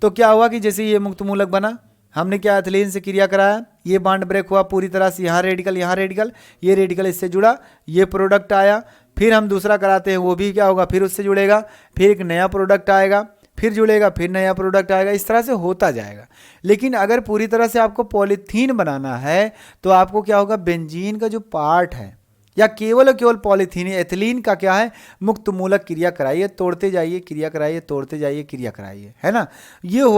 तो क्या हुआ कि जैसे ये मुक्त मूलक बना, हमने क्या एथिलीन से क्रिया कराया, ये बॉन्ड ब्रेक हुआ पूरी तरह से, यहाँ रेडिकल ये रेडिकल इससे जुड़ा, ये प्रोडक्ट आया, फिर हम दूसरा कराते हैं, वो भी क्या होगा, फिर उससे जुड़ेगा, फिर एक नया प्रोडक्ट आएगा, फिर जुड़ेगा, फिर नया प्रोडक्ट आएगा, इस तरह से होता जाएगा। लेकिन अगर पूरी तरह से आपको पॉलीथीन बनाना है तो आपको क्या होगा, बेंजीन का जो पार्ट है या केवल पॉलीथीन एथिलीन का क्या है, मुक्त मूलक क्रिया कराइए, तोड़ते जाइए, क्रिया कराइए, तोड़ते जाइए, क्रिया कराइए, है ना। ये